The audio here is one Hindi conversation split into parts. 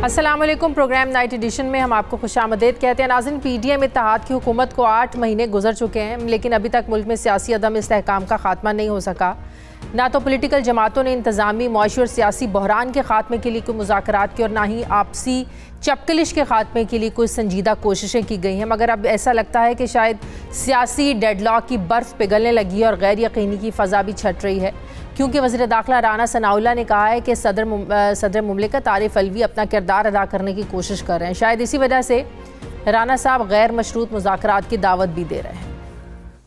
अस्सलाम वालेकुम। प्रोग्राम नाइट एडिशन में हम आपको खुशामदीद कहते हैं। नाज़रीन, पीडीएम इत्तेहाद की हुकूमत को 8 महीने गुजर चुके हैं, लेकिन अभी तक मुल्क में सियासी अदम इस्तेहकाम का खात्मा नहीं हो सका। ना तो पॉलिटिकल जमातों ने इंतज़ामी, मुआशी और सियासी बहरान के खात्मे के लिए कोई मुज़ाकरात की और ना ही आपसी चपकलिश के खात्मे के लिए कोई संजीदा कोशिशें की गई हैं। मगर अब ऐसा लगता है कि शायद सियासी डेडलॉक की बर्फ़ पिघलने लगी है और गैर यकीनी की फ़ज़ा भी छट रही है, क्योंकि वज़ीर दाखिला राना सनाउल्लाह ने कहा है कि सदर मुमलिकत आरिफ अलवी अपना किरदार अदा करने की कोशिश कर रहे हैं। शायद इसी वजह से राना साहब गैर मशरूत मुज़ाकरात की दावत भी दे रहे हैं।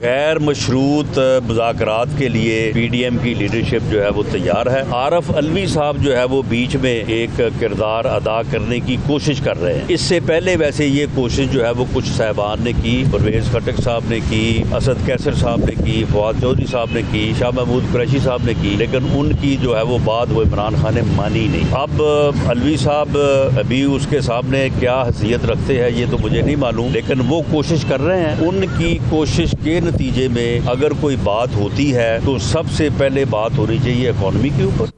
गैर मशरूत मुज़ाकरात के लिए पीडीएम की लीडरशिप जो है वो तैयार है। आरिफ अलवी साहब जो है वो बीच में एक किरदार अदा करने की कोशिश कर रहे हैं। इससे पहले वैसे ये कोशिश जो है वो कुछ साहबान ने की, परवेज़ खटक साहब ने की, असद कैसर साहब ने की, फवाद चौधरी साहब ने की, शाह महमूद कुरैशी साहब ने की, लेकिन उनकी जो है वो बात वो इमरान खान ने मानी नहीं। अब अलवी साहब अभी उसके सामने क्या हैसियत रखते हैं ये तो मुझे नहीं मालूम, लेकिन वो कोशिश कर रहे हैं। उनकी कोशिश के नतीजे में अगर कोई बात होती है तो सबसे पहले बात होनी चाहिए इकॉनमी के ऊपर।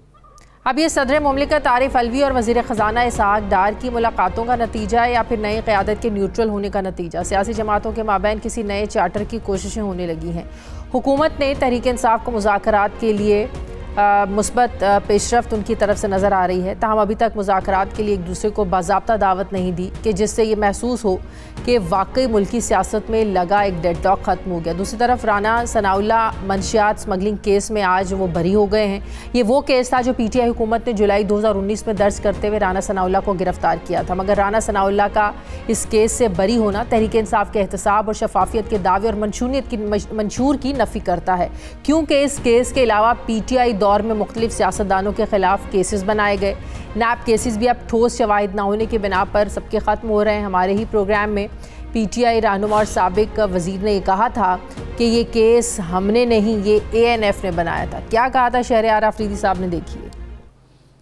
अब ये सदर मुमलिकत आरिफ अलवी और वज़ीर ख़जाना इसहाक डार की मुलाकातों का नतीजा है या फिर नई क़यादत के न्यूट्रल होने का नतीजा? सियासी जमातों के माबैन किसी नए चार्टर की कोशिशें होने लगी हैं। हुकूमत ने तहरीक इंसाफ को मुज़ाकरात के लिए मुस्बत पेशरफ्त उनकी तरफ से नज़र आ रही है, ताहम अभी तक मुज़ाकरात के लिए एक दूसरे को बाज़ाब्ता दावत नहीं दी कि जिससे ये महसूस हो कि वाकई मुल्की सियासत में लगा एक डेडलॉक ख़त्म हो गया। दूसरी तरफ राना सनाउल्लाह मंशियात स्मगलिंग केस में आज वो बरी हो गए हैं। ये वो केस था जो पीटीआई हुकूमत ने जुलाई 2019 में दर्ज करते हुए राना सनाउल्लाह को गिरफ्तार किया था। मगर राना सनाउल्लाह का इस केस से बरी होना तहरीक इंसाफ के एहतसाब और शफाफियत के दावे और मंशूर की नफ़ी करता है, क्योंकि इस केस के अलावा पीटीआई दौर में मुख्तलिफ सियासतदानों के खिलाफ केसेस बनाए गए। नैब केसेस भी अब ठोस शवाहिद ना होने की बिना पर सबके ख़त्म हो रहे हैं। हमारे ही प्रोग्राम में पीटीआई रहनुमा और साबिक वज़ीर ने कहा था कि ये केस हमने नहीं, ये एएनएफ ने बनाया था। क्या कहा था शहरयार आफरीदी साहब ने, देखिए।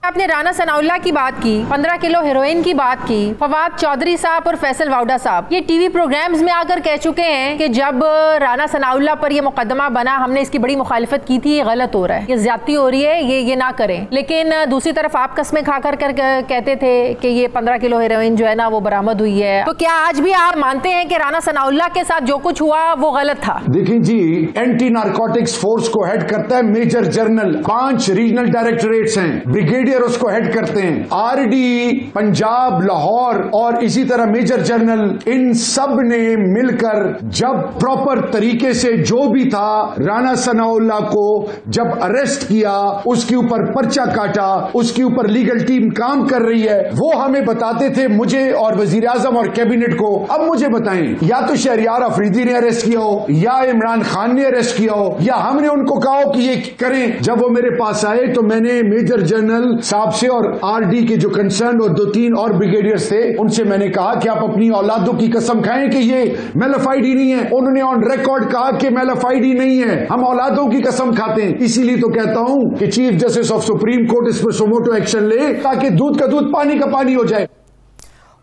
आपने राना सनाउल्लाह की बात की, 15 किलो हेरोइन की बात की, फवाद चौधरी साहब और फैसल वाउडा साहब ये टीवी प्रोग्राम्स में आकर कह चुके हैं कि जब राना सनाउल्लाह पर ये मुकदमा बना हमने इसकी बड़ी मुखालिफत की थी, ये गलत हो रहा है, ये ज्यादती हो रही है, ये ना करें। लेकिन दूसरी तरफ आप कस्में खाकर कहते थे कि ये 15 किलो हेरोइन जो है ना वो बरामद हुई है। तो क्या आज भी आप मानते हैं कि राना सनाउल्लाह के साथ जो कुछ हुआ वो गलत था? देखिए जी, एंटी नारकोटिक्स फोर्स को हेड करता है मेजर जनरल, 5 रीजनल डायरेक्टरेट्स हैं, ब्रिगेडियर उसको हेड करते हैं, आरडी पंजाब, लाहौर और इसी तरह मेजर जनरल, इन सब ने मिलकर जब प्रॉपर तरीके से जो भी था राना सनाउल्लाह को जब अरेस्ट किया, उसके ऊपर पर्चा काटा, उसके ऊपर लीगल टीम काम कर रही है, वो हमें बताते थे, मुझे और वजीर आजम और कैबिनेट को। अब मुझे बताएं, या तो शहरयार अफरीदी ने अरेस्ट किया हो, या इमरान खान ने अरेस्ट किया हो, या हमने उनको कहा हो कि ये करें। जब वो मेरे पास आए तो मैंने मेजर जनरल साहब से और आरडी के जो कंसर्न और 2-3 और ब्रिगेडियर्स थे उनसे मैंने कहा कि आप अपनी औलादों की कसम खाएं कि ये मेलाफाइड ही नहीं है। उन्होंने ऑन रिकॉर्ड कहा कि मेलाफाइड ही नहीं है, हम औलादों की कसम खाते हैं। इसीलिए तो कहता हूं कि chief justice of supreme court इस पर सुमोटो एक्शन ले, ताकि दूध का दूध पानी का पानी हो जाए।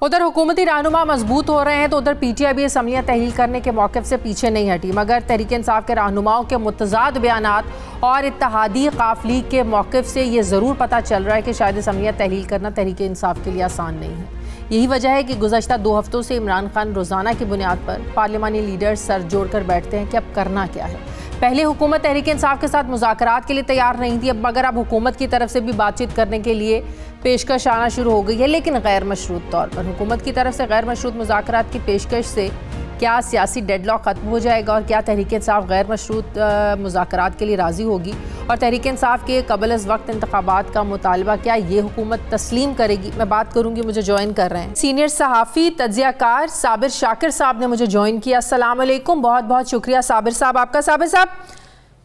उधर हुकूमती रहनुमा मजबूत हो रहे हैं तो उधर पीटीआई भी असम्बलियाँ तहलील करने के मौक़िफ़ से पीछे नहीं हटी, मगर तहरीक इंसाफ के रहनुमाओं के मुतज़ाद बयानात और इत्तेहादी काफ़िले के मौक़िफ़ से ये ज़रूर पता चल रहा है कि शायद असम्बलियाँ तहलील करना तहरीक इंसाफ के लिए आसान नहीं है। यही वजह है कि गुज़श्ता 2 हफ्तों से इमरान खान रोज़ाना की बुनियाद पर पार्लिमानी लीडर्स सर जोड़कर बैठते हैं कि अब करना क्या है। पहले हुकूमत तहरीक इंसाफ के साथ मुज़ाकरात के लिए तैयार नहीं थी, अब मगर अब हुकूमत की तरफ से भी बातचीत करने के लिए पेशकश आना शुरू हो गई है, लेकिन गैर मशरूत तौर पर। हुकूमत की तरफ से गैर मशरूत मुज़ाकरात की पेशकश से क्या सियासी डेडलॉक ख़त्म हो जाएगा और क्या तहरीक इंसाफ गैर मशरूत मुज़ाकरात के लिए राज़ी होगी? और तहरीक इंसाफ के कबल अज़ वक्त इंतखाबात का मुतालबा क्या ये हुकूमत तस्लीम करेगी? मैं बात करूँगी, मुझे ज्वाइन कर रहे हैं सीनियर सहाफ़ी तज्ज़ियाकार साबिर शाकिर साहब ने मुझे ज्वाइन किया। अस्सलाम वालेकुम, बहुत बहुत शुक्रिया साबिर साहब आपका। साबिर साहब,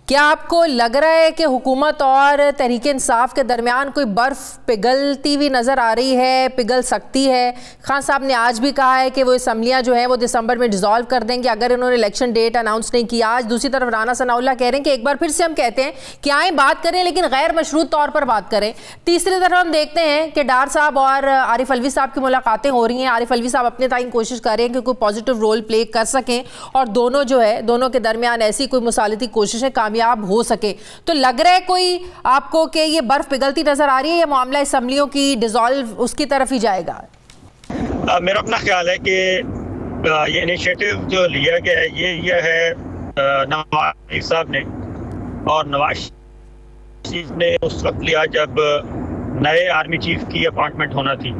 क्या आपको लग रहा है कि हुकूमत और तहरीक इंसाफ के दरमियान कोई बर्फ़ पिघलती हुई नज़र आ रही है, पिघल सकती है? खान साहब ने आज भी कहा है कि वो असम्बलियाँ जो हैं वो दिसंबर में डिज़ोल्व कर देंगे अगर इन्होंने इलेक्शन डेट अनाउंस नहीं किया। आज दूसरी तरफ राना सनाउल्लाह कह रहे हैं कि एक बार फिर से हम कहते हैं कि आए बात करें, लेकिन गैर मशरूत तौर पर बात करें। तीसरी तरफ हम देखते हैं कि डार साहब और आरिफ अलवी साहब की मुलाकातें हो रही हैं। आरिफ अलवी साहब अपने ताईं कोशिश कर रहे हैं कि कोई पॉजिटिव रोल प्ले कर सकें और दोनों जो है, दोनों के दरमियान ऐसी कोई मुसालती कोशिशें कामयाब कामयाब हो सके। तो लग रहा है कोई आपको कि ये बर्फ पिघलती नजर आ रही है, या मामला असम्बलियों की डिसॉल्व उसकी तरफ ही जाएगा? मेरा अपना ख्याल है कि ये इनिशिएटिव जो लिया गया है ये है नवाज शरीफ साहब ने, और नवाज शरीफ ने उस वक्त लिया जब नए आर्मी चीफ की अपॉइंटमेंट होना थी।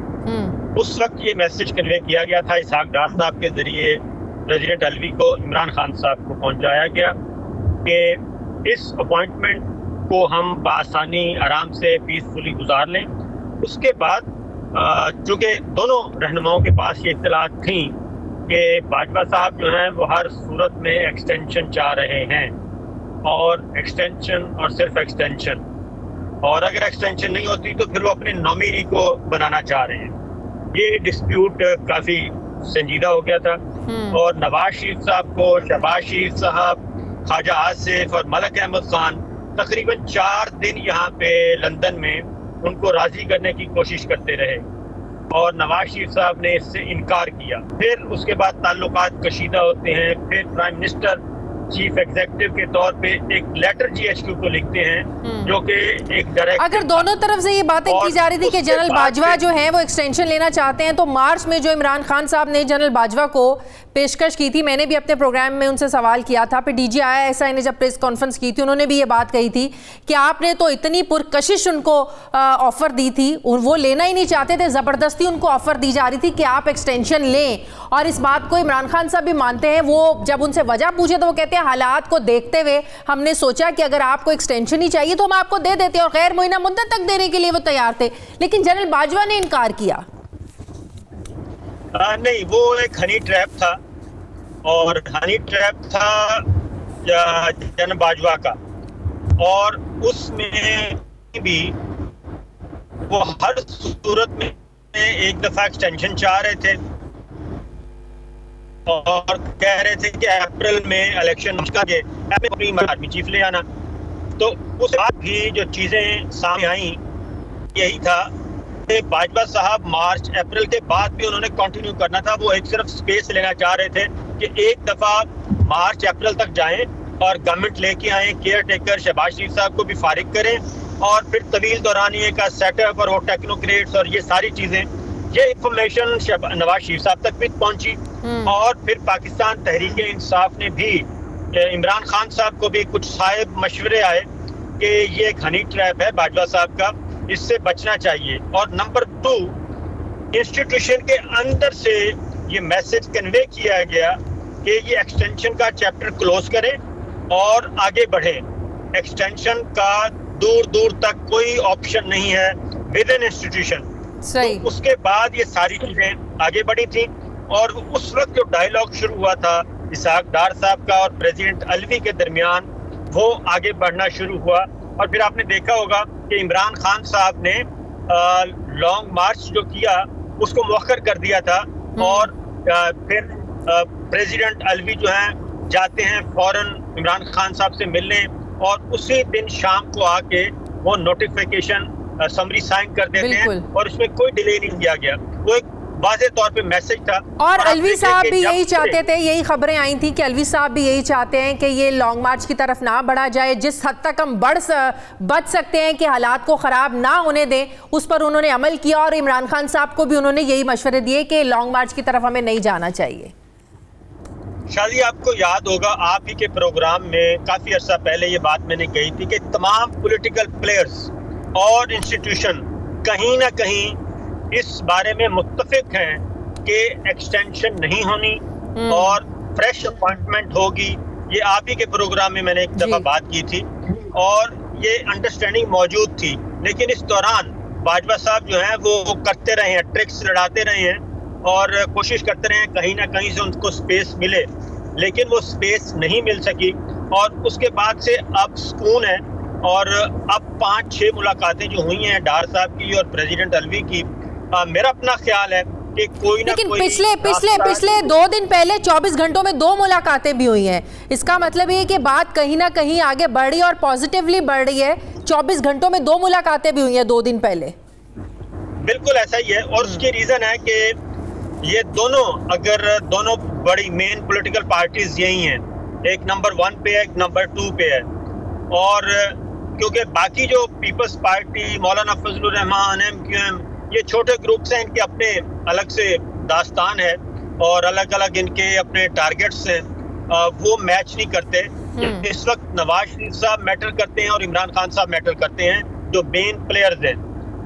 उस वक्त ये मैसेज कन्वे किया गया था इसहाक डार साहब के जरिए प्रेसिडेंट अलवी को, इमरान खान साहब को पहुंचाया गया कि इस अपॉइंटमेंट को हम बआसानी आराम से पीसफुली गुजार लें। उसके बाद चूँकि दोनों रहनुमाओं के पास ये इत्तलात थी कि बाजवा साहब जो हैं वो हर सूरत में एक्सटेंशन चाह रहे हैं, और एक्सटेंशन और सिर्फ एक्सटेंशन, और अगर एक्सटेंशन नहीं होती तो फिर वो अपने नॉमिनी को बनाना चाह रहे हैं। ये डिस्प्यूट काफ़ी संजीदा हो गया था, और नवाज शरीफ साहब को शहबाज शरीफ साहब, ख्वाजा आसिफ और मलक अहमद खान तकरीबन 4 दिन यहाँ पे लंदन में उनको राजी करने की कोशिश करते रहे, और नवाज शरीफ साहब ने इससे इनकार किया। फिर उसके बाद ताल्लुकात कशीदा होते हैं। फिर प्राइम मिनिस्टर चीफ एग्जीक्यूटिव के तौर पे एक लेटर जीएचक्यू को लिखते हैं, जो कि एक डायरेक्ट, अगर दोनों तरफ से ये बातें की जा रही थी कि जनरल बाजवा जो है वो एक्सटेंशन लेना चाहते हैं, तो मार्च में जो इमरान खान साहब ने जनरल बाजवा को पेशकश की थी, मैंने भी अपने प्रोग्राम में उनसे सवाल किया था, फिर DGISI ने जब प्रेस कॉन्फ्रेंस की थी उन्होंने भी ये बात कही थी कि आपने तो इतनी पुरकशिश उनको ऑफर दी थी, वो लेना ही नहीं चाहते थे, ज़बरदस्ती उनको ऑफर दी जा रही थी कि आप एक्सटेंशन लें। और इस बात को इमरान खान साहब भी मानते हैं। वो जब उनसे वजह पूछे तो वो कहते हैं हालात को देखते हुए हमने सोचा कि अगर आपको एक्सटेंशन ही चाहिए तो हम आपको दे देते, और गैर मुइना मुद्दत तक देने के लिए वो तैयार थे, लेकिन जनरल बाजवा ने इनकार किया। नहीं, वो एक हनी ट्रैप था, और हनी ट्रैप था जनरल बाजवा का, और उसमें भी वो हर सूरत में एक दफा एक्सटेंशन चाह रहे थे, और कह रहे थे कि अप्रैल में इलेक्शन अपनी आर्मी चीफ ले आना। तो उस बाद भी जो चीजें सामने आई यही था कि बाजवा साहब मार्च अप्रैल के बाद भी उन्होंने कंटिन्यू करना था। वो एक सिर्फ स्पेस लेना चाह रहे थे कि एक दफा मार्च अप्रैल तक जाएं और गवर्नमेंट लेके आए, केयर टेकर शहबाज शरीफ साहब को भी फारिग करें, और फिर तवील दौरानिए का सेटअप और वो टेक्नोक्रेट्स और ये सारी चीजें, ये इंफॉर्मेशन नवाज शरीफ साहब तक भी पहुंची। और फिर पाकिस्तान तहरीक इंसाफ ने भी, इमरान खान साहब को भी कुछ साहिब मशवरे आए कि ये एक हनी ट्रैप है बाजवा साहब का, इससे बचना चाहिए। और नंबर 2, इंस्टीट्यूशन के अंदर से ये मैसेज कन्वे किया गया कि ये एक्सटेंशन का चैप्टर क्लोज करें और आगे बढ़े। एक्सटेंशन का दूर दूर तक कोई ऑप्शन नहीं है विद इन इंस्टीट्यूशन। सही। तो उसके बाद ये सारी चीजें आगे बढ़ी थी, और उस वक्त जो डायलॉग शुरू हुआ था इसहाक डार साहब का और प्रेसिडेंट अलवी के दरमियान, वो आगे बढ़ना शुरू हुआ। और फिर आपने देखा होगा कि इमरान खान साहब ने लॉन्ग मार्च जो किया उसको मौखर कर दिया था, और फिर प्रेसिडेंट अलवी जो हैं जाते हैं फौरन इमरान खान साहब से मिलने, और उसी दिन शाम को आके वो नोटिफिकेशन समरी साइन कर देते हैं, और उसमें कोई डिले नहीं किया गया। वो एक वाज़े तौर पे मैसेज था। और अलवी साहब भी यही चाहते थे, यही खबरें आई थी कि अलवी साहब भी यही चाहते हैं कि ये लॉन्ग मार्च की तरफ ना बढ़ा जाए, जिस हद तक हम बच सकते हैं कि हालात को ख़राब ना होने दें, उस पर उन्होंने अमल किया। और इमरान खान साहब को भी उन्होंने यही मशवरे दिए कि लॉन्ग मार्च की तरफ हमें नहीं जाना चाहिए। शादी, आपको याद होगा आप ही के प्रोग्राम में काफ़ी अर्सा पहले ये बात मैंने कही थी कि तमाम पॉलिटिकल प्लेयर्स और इंस्टीट्यूशन कहीं ना कहीं इस बारे में मुत्तफिक हैं कि एक्सटेंशन नहीं होनी और फ्रेश अपॉइंटमेंट होगी। ये आप ही के प्रोग्राम में मैंने एक दफ़ा बात की थी और ये अंडरस्टैंडिंग मौजूद थी, लेकिन इस दौरान बाजवा साहब जो हैं वो करते रहे हैं, ट्रिक्स लड़ाते रहे हैं और कोशिश करते रहे हैं कहीं ना कहीं से उनको स्पेस मिले, लेकिन वो स्पेस नहीं मिल सकी। और उसके बाद से अब सुकून है और अब 5-6 मुलाकातें जो हुई हैं डार साहब की और प्रेसिडेंट अलवी की, मेरा अपना ख्याल है कि कोई ना कोई पिछले 2 दिन पहले 24 घंटों में 2 मुलाकातें भी हुई हैं। इसका मतलब ये कि बात कहीं ना कहीं आगे बढ़ रही है और पॉजिटिवली बढ़ रही है। 24 घंटों में 2 मुलाकातें भी हुई हैं 2 दिन पहले। बिल्कुल ऐसा ही है और उसकी रीजन है कि ये दोनों, अगर दोनों बड़ी मेन पॉलिटिकल पार्टीज यही हैं, एक नंबर 1 पे है, एक नंबर 2 पे है, और क्योंकि बाकी जो पीपल्स पार्टी, मौलाना फजलुर रहमान, MQM, ये छोटे ग्रुप्स हैं, इनके अपने अलग से दास्तान है और अलग अलग इनके अपने टारगेट्स हैं, वो मैच नहीं करते। इस वक्त नवाज शरीफ साहब मैटर करते हैं और इमरान खान साहब मैटर करते हैं, जो मेन प्लेयर्स हैं,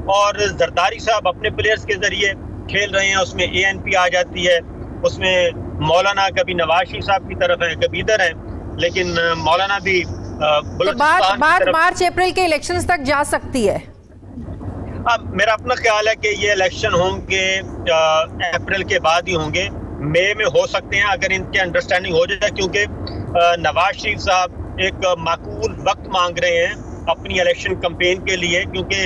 और जरदारी साहब अपने प्लेयर्स के जरिए खेल रहे हैं। उसमें ANP आ जाती है, उसमें मौलाना कभी नवाज शरीफ साहब की तरफ है, कभी इधर है, लेकिन मौलाना भी तो बात मार्च अप्रैल के इलेक्शंस तक जा सकती है। अब मेरा अपना ख्याल है कि ये इलेक्शन होंगे अप्रैल के बाद ही होंगे, मई में हो सकते हैं अगर इनके अंडरस्टैंडिंग हो जाए, क्योंकि नवाज शरीफ साहब एक माकूल वक्त मांग रहे हैं अपनी इलेक्शन कैंपेन के लिए, क्योंकि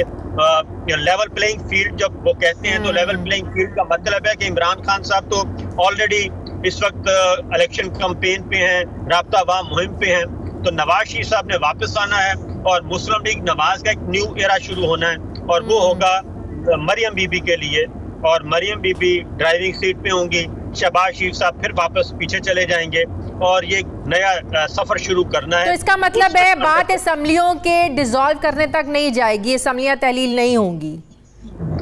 लेवल प्लेइंग फील्ड जब वो कहते हैं तो लेवल प्लेइंग फील्ड का मतलब है कि इमरान खान साहब तो ऑलरेडी इस वक्त इलेक्शन कैंपेन पे हैं, राब्ता वाम मुहिम पे हैं, तो नवाज शरीफ साहब ने वापस आना है और मुस्लिम लीग नवाज का एक न्यू एरा शुरू होना है, और वो होगा मरियम बीबी के लिए, और मरियम बीबी ड्राइविंग सीट पे होंगी, शहबाज शरीफ साहब फिर वापस पीछे चले जाएंगे और ये नया सफर शुरू करना है। तो इसका मतलब है बात असेंबलियों के डिसॉल्व करने तक नहीं जाएगी, असेंबलियां तहलील नहीं होंगी।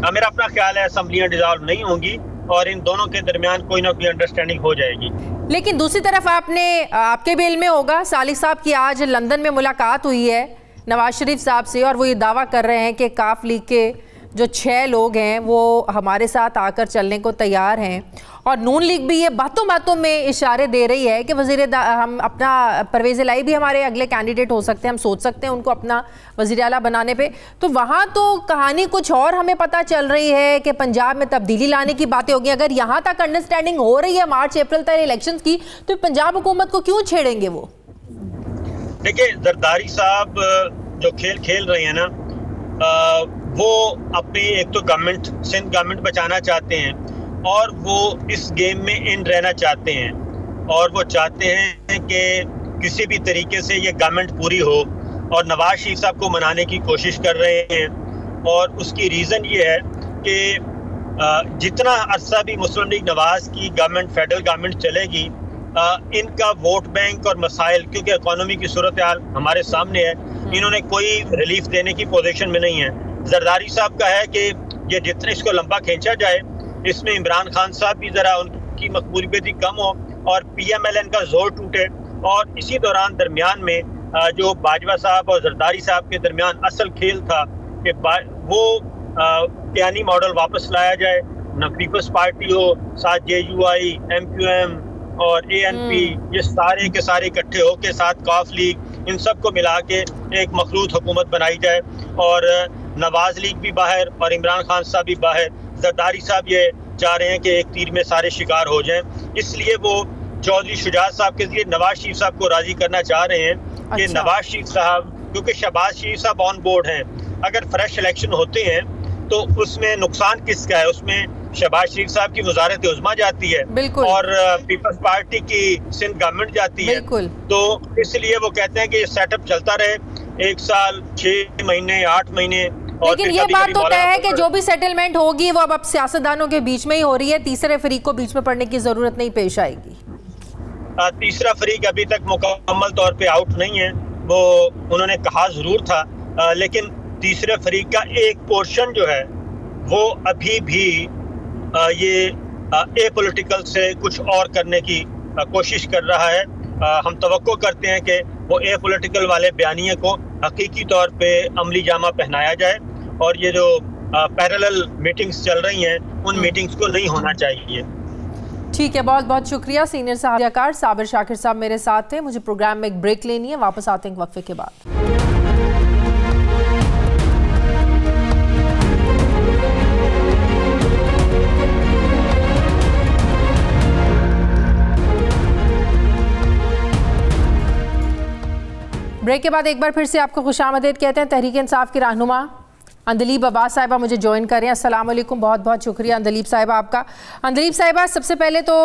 मेरा अपना ख्याल है असेंबलियां डिसॉल्व नहीं होंगी और इन दोनों के दरमियान कोई ना कोई अंडरस्टैंडिंग हो जाएगी। लेकिन दूसरी तरफ आपके भी इल्म में होगा, सालिक साहब की आज लंदन में मुलाकात हुई है नवाज शरीफ साहब से, और वो ये दावा कर रहे हैं कि काफ लीग के जो 6 लोग हैं वो हमारे साथ आकर चलने को तैयार हैं, और नून लीग भी ये बातों बातों में इशारे दे रही है कि हम अपना परवेज़ इलाही भी हमारे अगले कैंडिडेट हो सकते हैं, हम सोच सकते हैं उनको अपना वज़ीर आला बनाने पे। तो वहाँ तो कहानी कुछ और हमें पता चल रही है कि पंजाब में तब्दीली लाने की बातें होगी। अगर यहाँ तक अंडरस्टैंडिंग हो रही है मार्च अप्रैल तक इलेक्शन की, तो पंजाब हुकूमत को क्यों छेड़ेंगे वो? देखिए, जरदारी साहब जो खेल खेल रहे हैं ना, वो अपनी एक तो गवर्नमेंट, सिंध गवर्नमेंट बचाना चाहते हैं, और वो इस गेम में इन रहना चाहते हैं, और वो चाहते हैं कि किसी भी तरीके से ये गवर्नमेंट पूरी हो, और नवाज शरीफ साहब को मनाने की कोशिश कर रहे हैं। और उसकी रीज़न ये है कि जितना अरसा भी मुस्लिम लीग नवाज की गवर्नमेंट, फेडरल गवर्नमेंट चलेगी, इनका वोट बैंक और मसाइल, क्योंकि इकोनॉमी की सूरत हाल हमारे सामने है, इन्होंने कोई रिलीफ देने की पोजीशन में नहीं है। जरदारी साहब का है कि ये जितना इसको लंबा खींचा जाए, इसमें इमरान खान साहब भी ज़रा उनकी मकबूलियत कम हो और PMLN का जोर टूटे, और इसी दौरान दरमियान में जो बाजवा साहब और जरदारी साहब के दरमियान असल खेल था कि वो कियानी मॉडल वापस लाया जाए, न पीपल्स पार्टी हो, साथ JUI, MQM और ANP, ये सारे के सारे इकट्ठे हो के साथ काफ लीग, इन सब को मिला के एक मखलूत हुकूमत बनाई जाए, और नवाज लीग भी बाहर और इमरान खान साहब भी बाहर। जरदारी साहब ये चाह रहे हैं कि एक तीर में सारे शिकार हो जाएं, इसलिए वो चौधरी शुजात साहब के जरिए नवाज शरीफ साहब को राजी करना चाह रहे हैं कि नवाज शरीफ साहब, क्योंकि शहबाज शरीफ साहब ऑन बोर्ड हैं, अगर फ्रेश इलेक्शन होते हैं तो उसमें नुकसान किसका है? उसमें शहबाज शरीफ साहब की वजारत उज़्मा जाती है और पीपल्स पार्टी की सिंध गवर्नमेंट जाती है, तो इसलिए वो कहते हैं कि ये सेटअप चलता रहे 1 साल, 6 महीने, 8 महीने। लेकिन ये बात तो तय है कि जो भी सेटलमेंट होगी वो अब सियासतदानों के बीच में ही हो रही है, तीसरे फरीक को बीच में पड़ने की जरूरत नहीं पेश आएगी। तीसरा फरीक अभी तक मुकम्मल तौर पे आउट नहीं है, वो उन्होंने कहा जरूर था, लेकिन तीसरे फरीक का एक पोर्शन जो है वो अभी भी ये एपॉलिटिकल से कुछ और करने की कोशिश कर रहा है। हम तवक्को करते हैं कि वो एपॉलिटिकल वाले बयानिए को हकीकी तौर पे अमली जामा पहनाया जाए, और ये जो पैरेलल मीटिंग्स चल रही हैं उन मीटिंग्स को नहीं होना चाहिए। ठीक है, बहुत बहुत शुक्रिया। सीनियर सहायकार साबिर शाकिर साहब मेरे साथ थे। मुझे प्रोग्राम में एक ब्रेक लेनी है, वापस आते हैं वक्फे के बाद। ब्रेक के बाद एक बार फिर से आपको खुशामदीद कहते हैं। तहरीक इंसाफ की रहनुमा अंदलीब अब्बास साहिबा मुझे ज्वाइन कर रहे हैं। अस्सलाम वालेकुम, बहुत बहुत शुक्रिया अंदलीब साहिबा आपका। अंदलीब साहिबा, सबसे पहले तो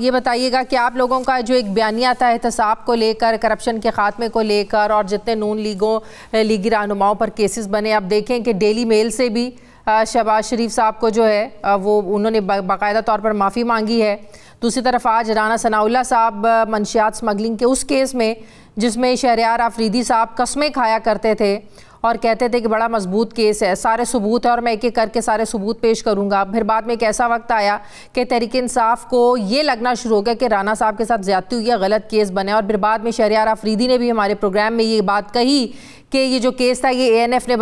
ये बताइएगा कि आप लोगों का जो एक बयानिया था एहतसाब को लेकर, करप्शन के ख़ात्मे को लेकर, और जितने नून लीगी रहनुमाओं पर केसेस बने, आप देखें कि डेली मेल से भी शहबाज शरीफ साहब को जो है वो उन्होंने बाकायदा तौर पर माफ़ी मांगी है। दूसरी तरफ आज राना सनाउल्लाह साहब मंशियात स्मगलिंग के उस केस में जिसमें शहरयार आफरीदी साहब कस्में खाया करते थे और कहते थे कि बड़ा मजबूत केस है, सारे सबूत है और मैं एक एक करके सारे सबूत पेश करूंगा। फिर बाद में एक ऐसा वक्त आया कि तहरीक इंसाफ को ये लगना शुरू हो गया कि राना साहब के साथ ज्यादती हुई है, गलत केस बने, और फिर बाद में शहरयार आफरीदी ने भी हमारे प्रोग्राम में ये बात कही कि ये जो केस था ये ANF ने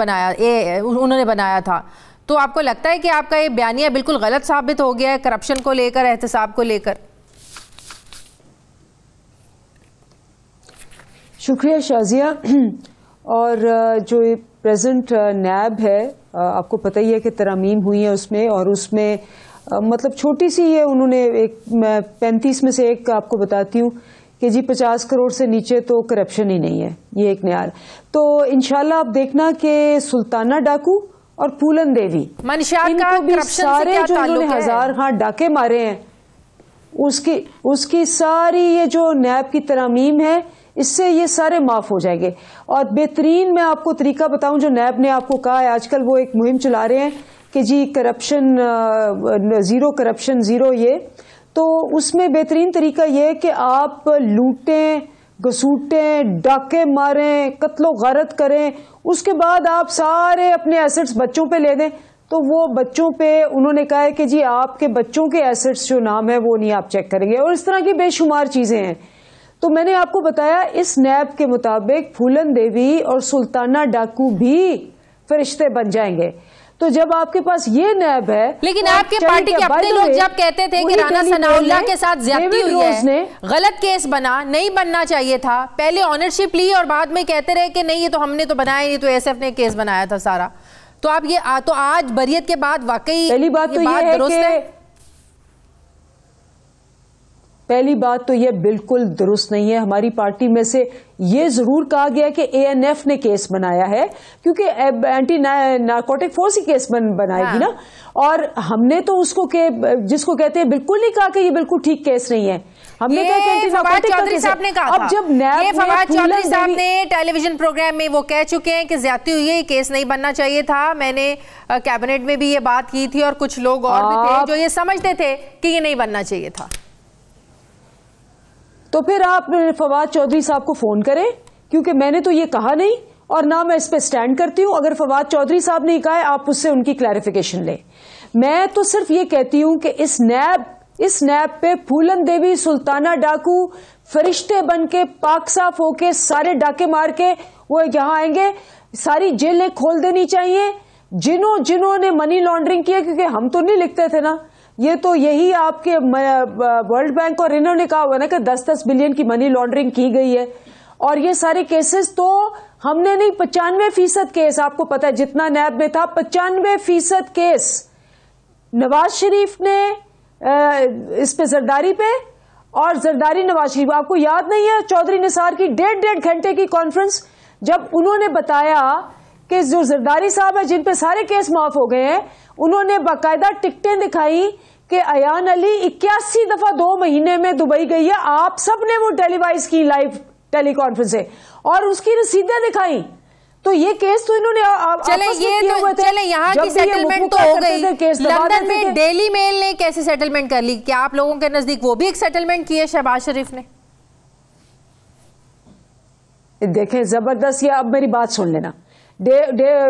उन्होंने बनाया था। तो आपको लगता है कि आपका ये बयानिया बिल्कुल गलत साबित हो गया है करप्शन को लेकर, एहतसाब को लेकर? शुक्रिया शाजिया। और जो प्रेजेंट नैब है, आपको पता ही है कि तरमीम हुई है उसमें, और उसमें मतलब छोटी सी ये उन्होंने एक 35 में से एक आपको बताती हूँ कि जी 50 करोड़ से नीचे तो करप्शन ही नहीं है, ये एक नया। तो इंशाल्लाह आप देखना कि सुल्ताना डाकू और फूलन देवी, इनको भी सारे जो इन्होंने 1000 डाके मारे हैं उसकी सारी ये जो नैब की तरमीम है इससे ये सारे माफ हो जाएंगे। और बेहतरीन मैं आपको तरीका बताऊं जो नैब ने आपको कहा है, आजकल वो एक मुहिम चला रहे हैं कि जी करप्शन जीरो, करप्शन जीरो, ये तो उसमें बेहतरीन तरीका ये है कि आप लूटें, घसूटें, डाके मारें, कत्लो गारत करें, उसके बाद आप सारे अपने एसेट्स बच्चों पे ले दें। तो वो बच्चों पे उन्होंने कहा है कि जी आपके बच्चों के एसेट्स जो नाम है वो नहीं आप चेक करेंगे, और इस तरह की बेशुमार चीजें हैं। तो मैंने आपको बताया इस नैब के मुताबिक फूलन देवी और सुल्ताना डाकू भी फरिश्ते बन जाएंगे। तो जब आपके पास ये नैब है, लेकिन आपके पार्टी के अपने लोग जब कहते थे कि राना सनाउल्लाह के साथ ज्यादती हुई है, गलत केस बना, नहीं बनना चाहिए था, पहले ऑनरशिप ली और बाद में कहते रहे कि नहीं ये तो हमने तो बनाया नहीं, तो SF ने केस बनाया था सारा। तो आप ये तो आज बरियत के बाद वाकई पहली बात तो ये है कि पहली बात तो ये बिल्कुल दुरुस्त नहीं है। हमारी पार्टी में से ये जरूर कहा गया कि ANF ने केस बनाया है, क्योंकि एंटी नारकोटिक फोर्स ही केस बनाएगी ना, और हमने तो उसको जिसको कहते हैं बिल्कुल नहीं कहा कि ये बिल्कुल ठीक केस नहीं है। हमने कहा कि एंटी नारकोटिक चौधरी साहब ने कहा, अब जब फवाद चौधरी साहब ने टेलीविजन प्रोग्राम में वो कह चुके हैं कि ज्यादती हुई है, ये केस नहीं बनना चाहिए था। मैंने कैबिनेट में भी ये बात की थी और कुछ लोग और भी थे जो ये समझते थे कि ये नहीं बनना चाहिए था। तो फिर आप फवाद चौधरी साहब को फोन करें, क्योंकि मैंने तो ये कहा नहीं और ना मैं इस पे स्टैंड करती हूं। अगर फवाद चौधरी साहब ने कहा है आप उससे उनकी क्लैरिफिकेशन लें। मैं तो सिर्फ ये कहती हूं कि इस नैब पे फूलन देवी, सुल्ताना डाकू फरिश्ते बन के पाक साफ होके सारे डाके मार के वो यहां आएंगे। सारी जेलें खोल देनी चाहिए जिन्होंने मनी लॉन्ड्रिंग किया, क्योंकि हम तो नहीं लिखते थे ना, ये तो यही आपके वर्ल्ड बैंक और इन्होंने कहा हुआ ना कि 10-10 बिलियन की मनी लॉन्ड्रिंग की गई है। और ये सारे केसेस तो हमने नहीं, 95% केस, आपको पता है जितना नैब में था 95% केस नवाज शरीफ ने इस पे जरदारी पे, और जरदारी नवाज शरीफ, आपको याद नहीं है चौधरी निसार की 1.5 घंटे की कॉन्फ्रेंस, जब उन्होंने बताया कि जो जरदारी साहब है जिन पे सारे केस माफ हो गए हैं, उन्होंने बाकायदा टिकटें दिखाई कि अयान अली 81 दफा 2 महीने में दुबई गई है। आप सब ने वो टेलीवाइज की लाइव टेलीकॉन्फ्रेंस है और उसकी रसीदें दिखाई। तो ये केस तो इन्होंने चले यहाँ की सेटलमेंट तो हो गई। लंदन में डेली मेल ने कैसे सेटलमेंट कर ली? क्या आप लोगों के नजदीक वो भी एक सेटलमेंट की है शहबाज शरीफ ने? देखें जबरदस्त। या अब मेरी बात सुन लेना,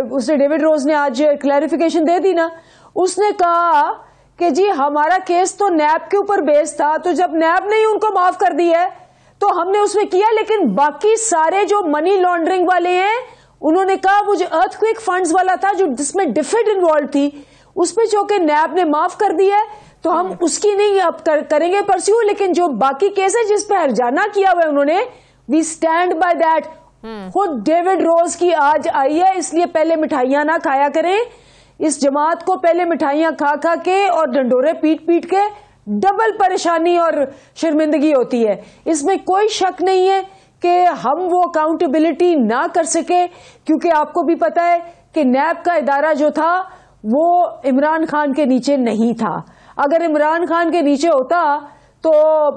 उसने डेविड रोज ने आज क्लैरिफिकेशन दे दी ना। उसने कहा कि जी हमारा केस तो नैब के ऊपर बेस था, तो जब नैब ने ही उनको माफ कर दी है तो हमने उसमें किया, लेकिन बाकी सारे जो मनी लॉन्ड्रिंग वाले हैं, उन्होंने कहा वो जो अर्थक्वेक फंड्स वाला था जो जिसमें डिफिड इन्वॉल्व थी, उस पे जो कि नैब ने माफ कर दी है, तो हम उसकी नहीं अब करेंगे परस्यू, लेकिन जो बाकी केस है जिस पे हरजाना किया हुआ है उन्होंने, वी स्टैंड बाय दैट। खुद डेविड रोज की आज आई है, इसलिए पहले मिठाइयां ना खाया करें। इस जमात को पहले मिठाइयां खा खा के और डंडोरे पीट पीट के डबल परेशानी और शर्मिंदगी होती है। इसमें कोई शक नहीं है कि हम वो अकाउंटेबिलिटी ना कर सके, क्योंकि आपको भी पता है कि नैब का इदारा जो था वो इमरान खान के नीचे नहीं था। अगर इमरान खान के नीचे होता तो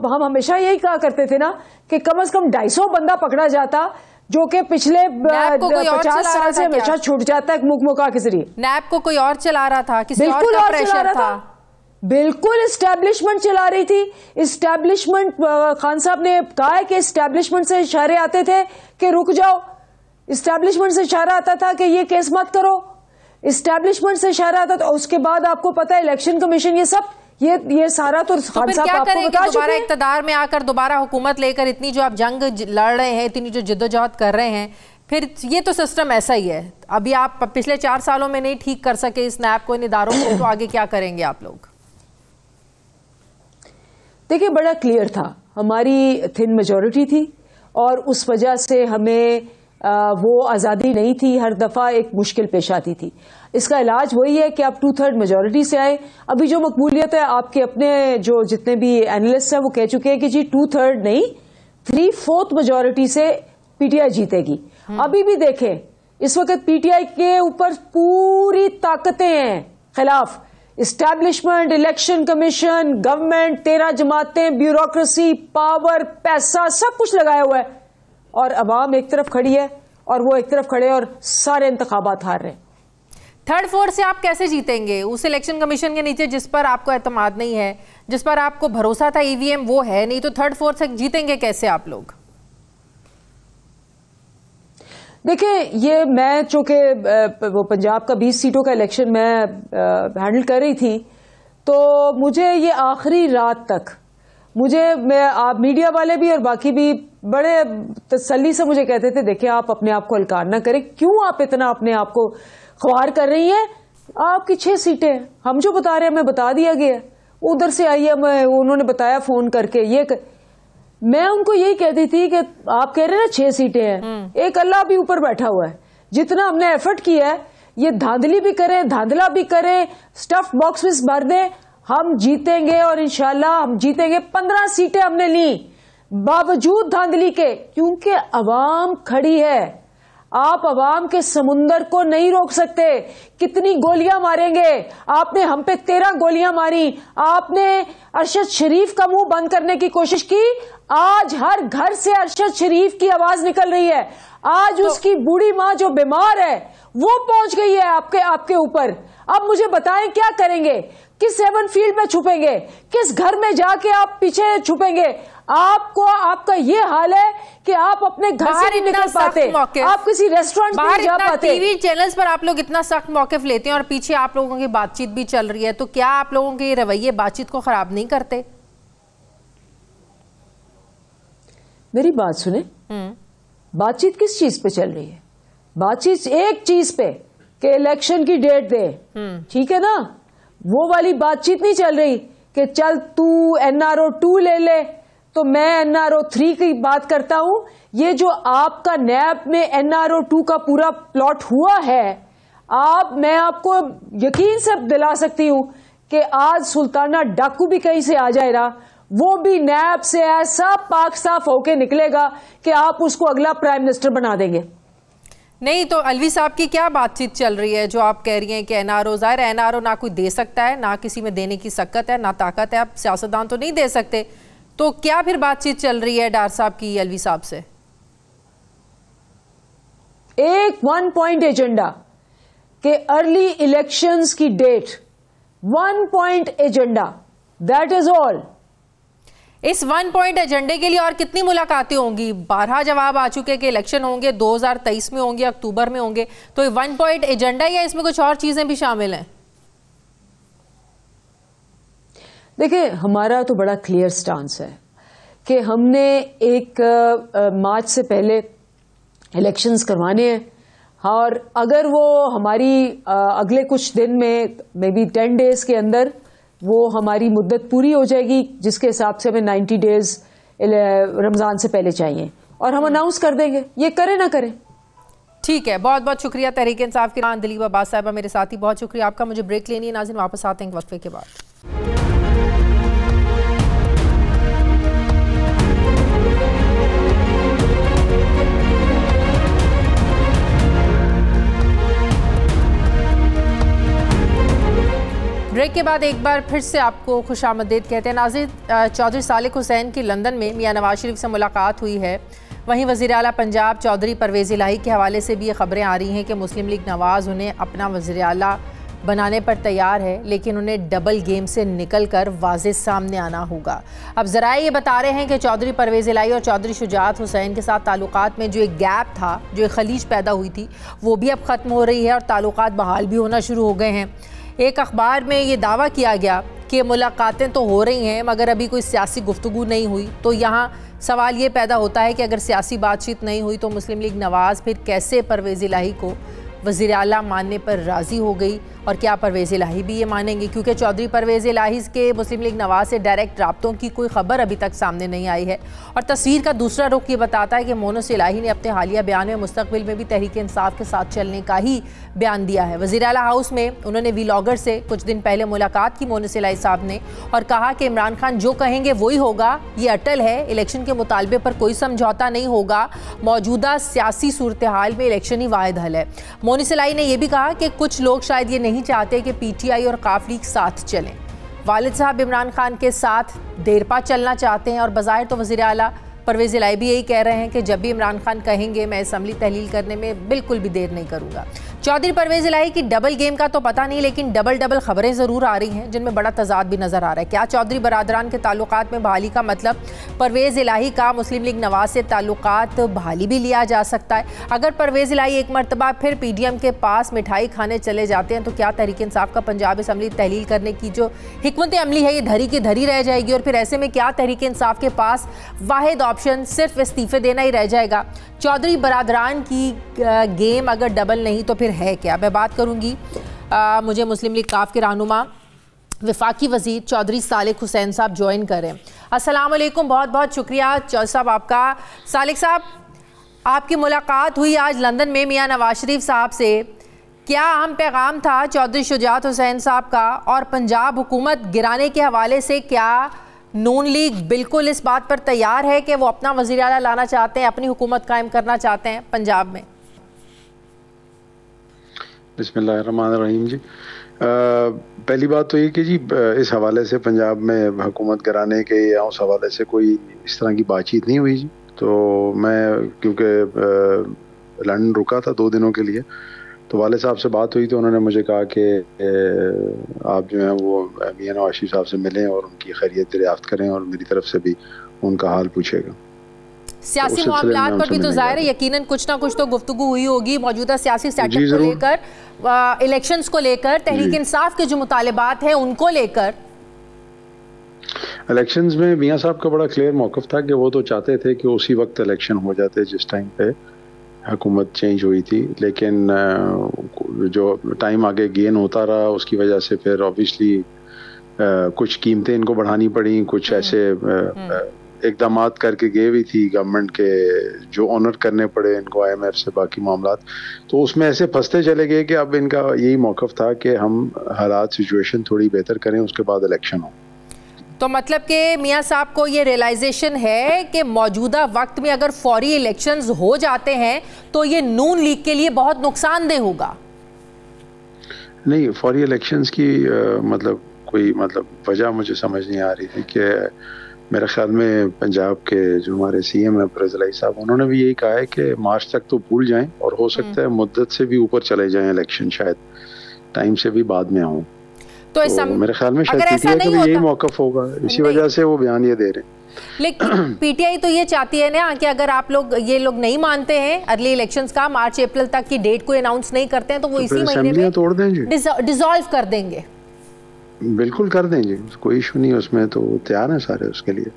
हम हमेशा यही कहा करते थे ना कि कम से कम 250 बंदा पकड़ा जाता, जो कि पिछले 50 साल से हमेशा छूट जाता है मुकमुका के जरिए। नैब को कोई और चला रहा था, किसी और का प्रेशर था? बिल्कुल इस्टेब्लिशमेंट चला रही थी। इस्टेब्लिशमेंट, खान साहब ने कहा है कि इस्टेब्लिशमेंट से इशारे आते थे कि रुक जाओ, इस्टेब्लिशमेंट से इशारा आता था कि ये केस मत करो, इस्टेब्लिशमेंट से इशारा आता था। उसके बाद आपको पता है इलेक्शन कमीशन, ये सब ये सारा तो खान साहब आपको बता चुके हैं। इक़्तिदार में आकर दोबारा हुकूमत लेकर इतनी जो आप जंग लड़ रहे हैं, इतनी जो जिद्दोजहद कर रहे हैं, फिर ये तो सिस्टम ऐसा ही है। अभी आप पिछले 4 सालों में नहीं ठीक कर सके इस नैब को, इन इदारों को, तो आगे क्या करेंगे आप लोग? देखिए, बड़ा क्लियर था, हमारी थिन मेजॉरिटी थी और उस वजह से हमें वो आज़ादी नहीं थी, हर दफ़ा एक मुश्किल पेश आती थी। इसका इलाज वही है कि आप 2/3 मेजॉरिटी से आए। अभी जो मकबूलियत है, आपके अपने जो जितने भी एनालिस्ट हैं वो कह चुके हैं कि जी 2/3 नहीं 3/4 मेजॉरिटी से पीटीआई जीतेगी। अभी भी देखें, इस वक्त पीटीआई के ऊपर पूरी ताकतें हैं खिलाफ, इस्टेब्लिशमेंट, इलेक्शन कमीशन, गवर्नमेंट, 13 जमातें, ब्यूरोक्रेसी, पावर, पैसा, सब कुछ लगाया हुआ है और अवाम एक तरफ खड़ी है और वो एक तरफ खड़े और सारे इंतखाबात हार रहे हैं। 3rd 4th से आप कैसे जीतेंगे? उस इलेक्शन कमीशन के नीचे जिस पर आपको एतमाद नहीं है, जिस पर आपको भरोसा था ईवीएम, वो है नहीं, तो 3rd 4th से जीतेंगे कैसे आप लोग? देखिए, ये मैं चूंकि वो पंजाब का 20 सीटों का इलेक्शन मैं हैंडल कर रही थी, तो मुझे ये आखिरी रात तक आप मीडिया वाले भी और बाकी भी बड़े तसल्ली से मुझे कहते थे, देखिए आप अपने आप को हल्कार ना करें, क्यों आप इतना अपने आप को ख्वार कर रही हैं, आपकी 6 सीटें हैं, हम जो बता रहे हैं हमें बता दिया गया, उधर से आई है, उन्होंने बताया फोन करके। मैं उनको यही कहती थी कि आप कह रहे हैं ना 6 सीटें हैं, एक अल्लाह भी ऊपर बैठा हुआ है, जितना हमने एफर्ट किया है, ये धांधली भी करें, धांधला भी करें, स्टफ बॉक्स में भर दें, हम जीतेंगे और इंशाल्लाह हम जीतेंगे। 15 सीटें हमने ली बावजूद धांधली के, क्योंकि अवाम खड़ी है। आप अवाम के समुंदर को नहीं रोक सकते। कितनी गोलियां मारेंगे? आपने हम पे 13 गोलियां मारी, आपने अरशद शरीफ का मुंह बंद करने की कोशिश की, आज हर घर से अरशद शरीफ की आवाज निकल रही है। आज उसकी बूढ़ी माँ जो बीमार है वो पहुंच गई है आपके ऊपर। अब मुझे बताएं क्या करेंगे? किस 7 फील्ड में छुपेंगे? किस घर में जाके आप पीछे छुपेंगे? आपका ये हाल है कि आप अपने घर से नहीं निकल पाते, आप किसी रेस्टोरेंट में नहीं जा पाते। टीवी चैनल्स पर आप लोग इतना सख्त मौकिफ लेते हैं और पीछे आप लोगों की बातचीत भी चल रही है, तो क्या आप लोगों के ये रवैये बातचीत को खराब नहीं करते? मेरी बात सुने, बातचीत किस चीज पे चल रही है? बातचीत एक चीज पे कि इलेक्शन की डेट दे, ठीक है ना? वो वाली बातचीत नहीं चल रही कि चल तू NRO 2 ले ले तो मैं NRO 3 की बात करता हूं। ये जो आपका नैब में NRO 2 का पूरा प्लॉट हुआ है, मैं आपको यकीन से दिला सकती हूं कि आज सुल्ताना डाकू भी कहीं से आ जाएगा, वो भी नैब से ऐसा पाक साफ होके निकलेगा कि आप उसको अगला प्राइम मिनिस्टर बना देंगे। नहीं तो अलवी साहब की क्या बातचीत चल रही है जो आप कह रही हैं कि NRO, ज़ाहिर है NRO ना कोई दे सकता है, ना किसी में देने की सकत है, ना ताकत है, आप सियासतदान तो नहीं दे सकते, तो क्या फिर बातचीत चल रही है डार साहब की अलवी साहब से? एक 1 पॉइंट एजेंडा के अर्ली इलेक्शंस की date, 1 point agenda, that is all. इस 1 पॉइंट एजेंडे के लिए और कितनी मुलाकातें होंगी? 12 जवाब आ चुके कि इलेक्शन होंगे 2023 में होंगे, अक्टूबर में होंगे, तो 1 पॉइंट एजेंडा या इसमें कुछ और चीजें भी शामिल हैं? देखिए, हमारा तो बड़ा क्लियर स्टांस है कि हमने एक मार्च से पहले इलेक्शंस करवाने हैं, और अगर वो हमारी अगले कुछ दिन में, मे बी 10 डेज के अंदर वो हमारी मुद्दत पूरी हो जाएगी, जिसके हिसाब से हमें 90 डेज रमजान से पहले चाहिए, और हम अनाउंस कर देंगे, ये करें ना करें। ठीक है, बहुत बहुत शुक्रिया तहरीक इंसाफ की दिलीप अब्बास साहिबा मेरे साथ ही, बहुत शुक्रिया आपका। मुझे ब्रेक लेनी है नाज़रीन, वापस आते हैं वक्फे के बाद। ब्रेक के बाद एक बार फिर से आपको खुशामदीद कहते हैं। नाज़रीन, चौधरी सालिक हुसैन की लंदन में मियां नवाज शरीफ से मुलाकात हुई है। वहीं वज़ीर आला पंजाब चौधरी परवेज़ इलाही के हवाले से भी ये खबरें आ रही हैं कि मुस्लिम लीग नवाज़ उन्हें अपना वज़ीर आला बनाने पर तैयार है, लेकिन उन्हें डबल गेम से निकलकर वाज़ेह सामने आना होगा। अब ज़राए ये बता रहे हैं कि चौधरी परवेज़ इलाही और चौधरी शुजात हुसैन के साथ ताल्लुकात में जो एक गैप था, जो एक खलीज पैदा हुई थी, वो भी अब ख़त्म हो रही है और ताल्लुकात बहाल भी होना शुरू हो गए हैं। एक अखबार में ये दावा किया गया कि मुलाकातें तो हो रही हैं मगर अभी कोई सियासी गुफ्तगू नहीं हुई। तो यहाँ सवाल ये पैदा होता है कि अगर सियासी बातचीत नहीं हुई तो मुस्लिम लीग नवाज़ फिर कैसे परवेज़ इलाही को वज़ीर आला मानने पर राज़ी हो गई, और क्या परवेज़ इलाही भी ये मानेंगे? क्योंकि चौधरी परवेज़ इलाही के मुस्लिम लीग नवाज़ से डायरेक्ट राब्तों की कोई ख़बर अभी तक सामने नहीं आई है। और तस्वीर का दूसरा रुख ये बताता है कि मोनस इलाही ने अपने हालिया बयान में मुस्तक़बिल में भी तहरीक इंसाफ के साथ चलने का ही बयान दिया है। वज़ीर आला हाउस में उन्होंने व्लॉगर से कुछ दिन पहले मुलाकात की मोनस इलाही साहब ने, और कहा कि इमरान खान जो कहेंगे वही होगा, ये अटल है, इलेक्शन के मुतालबे पर कोई समझौता नहीं होगा, मौजूदा सियासी सूरत हाल में इलेक्शन ही वाहिद हल है। मोनस इलाही ने यह भी कहा कि कुछ लोग शायद ये नहीं चाहते कि PTI और काफ लीग साथ चलें। वालिद साहब इमरान खान के साथ देरपा चलना चाहते हैं, और बज़ाहिर तो वज़ीर आला परवेज़ इलाही भी यही कह रहे हैं कि जब भी इमरान खान कहेंगे मैं असम्बली तहलील करने में बिल्कुल भी देर नहीं करूँगा। चौधरी परवेज़ इलाही की डबल गेम का तो पता नहीं, लेकिन डबल खबरें ज़रूर आ रही हैं जिनमें बड़ा तजाद भी नज़र आ रहा है। क्या चौधरी बरादरान के ताल्लुकात में बहाली का मतलब परवेज़ इलाही का मुस्लिम लीग नवाज़ से ताल्लुकात बहाली भी लिया जा सकता है? अगर परवेज़ इलाही एक मरतबा फिर PDM के पास मिठाई खाने चले जाते हैं तो क्या तहरीक इंसाफ का पंजाब असम्बली तहलील करने की जो हिकमत अमली है ये धरी की धरी रह जाएगी, और फिर ऐसे में क्या तहरीक इंसाफ के पास वाहिद ऑप्शन सिर्फ इस्तीफ़े देना ही रह जाएगा? चौधरी बरादरान की गेम अगर डबल नहीं तो फिर है क्या? मैं बात करूंगी मुझे मुस्लिम लीग काफ के रहनुमा वफाकी वज़ीर चौधरी सालिक हुसैन साहब ज्वाइन करें। अस्सलाम वालेकुम, बहुत बहुत शुक्रिया चौधरी साहब आपका। सालिक साहब, आपकी मुलाकात हुई आज लंदन में मियां नवाज शरीफ साहब से, क्या अहम पैगाम था चौधरी शुजात हुसैन साहब का, और पंजाब हुकूमत गिराने के हवाले से क्या नून लीग बिल्कुल इस बात पर तैयार है कि वो अपना वज़ीर आला लाना चाहते हैं, अपनी हुकूमत कायम करना चाहते हैं पंजाब में? बिस्मिल्लाहिर्रहमानिर्रहीम जी, पहली बात तो ये कि जी इस हवाले से पंजाब में हुकूमत कराने के या उस हवाले से कोई इस तरह की बातचीत नहीं हुई जी। तो मैं क्योंकि लंदन रुका था 2 दिनों के लिए, तो वाले साहब से बात हुई तो उन्होंने मुझे कहा कि आप जो हैं वो मियां नवाज शरीफ साहब से मिलें और उनकी खैरियत दरियाफ्त करें, और मेरी तरफ से भी उनका हाल पूछेगा। सियासी मामलात पर भी तो जाहिर है यकीनन कुछ ना कुछ तो गुफ्तगू हुई होगी, मौजूदा सियासी सेटअप को लेकर, इलेक्शंस को लेकर, तहरीक इंसाफ के जो मुतालिबात हैं उनको लेकर। इलेक्शंस में मियां साहब का बड़ा क्लियर मौक़िफ़ था कि वो तो चाहते थे कि उसी वक्त इलेक्शन हो जाते जिस टाइम पे हुकूमत चेंज हुई थी, लेकिन जो टाइम आगे गेन होता रहा उसकी वजह से फिर ऑब्वियसली कुछ कीमतें इनको बढ़ानी पड़ी, कुछ ऐसे इक़दामात करके गए हुई थी गवर्नमेंट के जो ऑनर करने पड़े इनको IMF से बाकी मामलात, तो उसमें ऐसे फंसते चले गए कि अब इनका यही मौक़िफ़ था कि हम हालात सिचुएशन थोड़ी बेहतर करें उसके बाद इलेक्शन हो। तो मतलब कि मियां साहब को ये रियलाइजेशन है कि मौजूदा वक्त में अगर फौरी इलेक्शंस हो जाते हैं तो ये नून लीग के लिए बहुत नुकसानदेह होगा। नहीं, फौरी इलेक्शंस की मतलब कोई वजह मुझे समझ नहीं आ रही थी कि मेरे ख्याल में पंजाब के जो हमारे CM हैं परवेज़ इलाही साहब, उन्होंने भी यही कहा है कि मार्च तक तो भूल जाएं और हो सकता है मुद्दत से भी ऊपर चले जाएं इलेक्शन, शायद टाइम से भी बाद में आऊँ। तो मेरे ख्याल में शायद PTI का भी यही मौक़िफ़ होगा, इसी वजह से वो बयान ये दे रहे हैं। लेकिन PTI तो ये चाहती है ना कि अगर आप लोग ये लोग नहीं मानते हैं अर्ली इलेक्शंस का, मार्च अप्रैल तक की डेट को अनाउंस नहीं करते हैं तो वो इसी महीने में तोड़ दें जी, डिसॉल्व कर देंगे। बिल्कुल कर दें जी, कोई इशू नहीं, उसमें तो तैयार हैं सारे उसके लिए।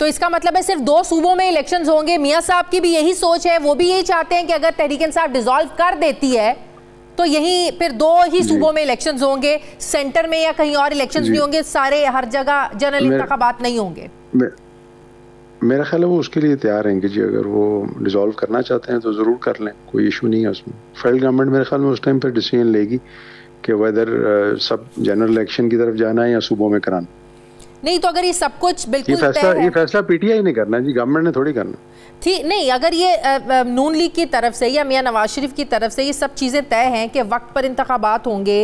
तो इसका मतलब है सिर्फ 2 सूबों में इलेक्शंस होंगे। मियां साहब की भी यही सोच है, वो भी यही चाहते हैं कि अगर तहरीक इंसाफ डिसॉल्व कर देती है तो यही फिर 2 ही सूबों में इलेक्शंस होंगे, सेंटर में या कहीं और इलेक्शंस नहीं होंगे, सारे हर जगह जनरल इंतखाबात नहीं होंगे। मेरा ख्याल है वो उसके लिए तैयार हैं कि जी अगर वो डिसॉल्व करना चाहते हैं तो ज़रूर कर लें, कोई इशू नहीं है उसमें। फेडरल गवर्नमेंट मेरे ख्याल में उस टाइम पर डिसीजन लेगी कि वेदर सब जनरल इलेक्शन की तरफ जाना है या सूबों में कराना। नहीं तो अगर ये सब कुछ बिल्कुल ये फैसला PTI ने करना जी, गवर्नमेंट ने थोड़ी करना। ठीक नहीं, अगर ये नून लीग की तरफ से या मियां नवाज शरीफ की तरफ से ये सब चीज़ें तय हैं कि वक्त पर इंतखाबात होंगे,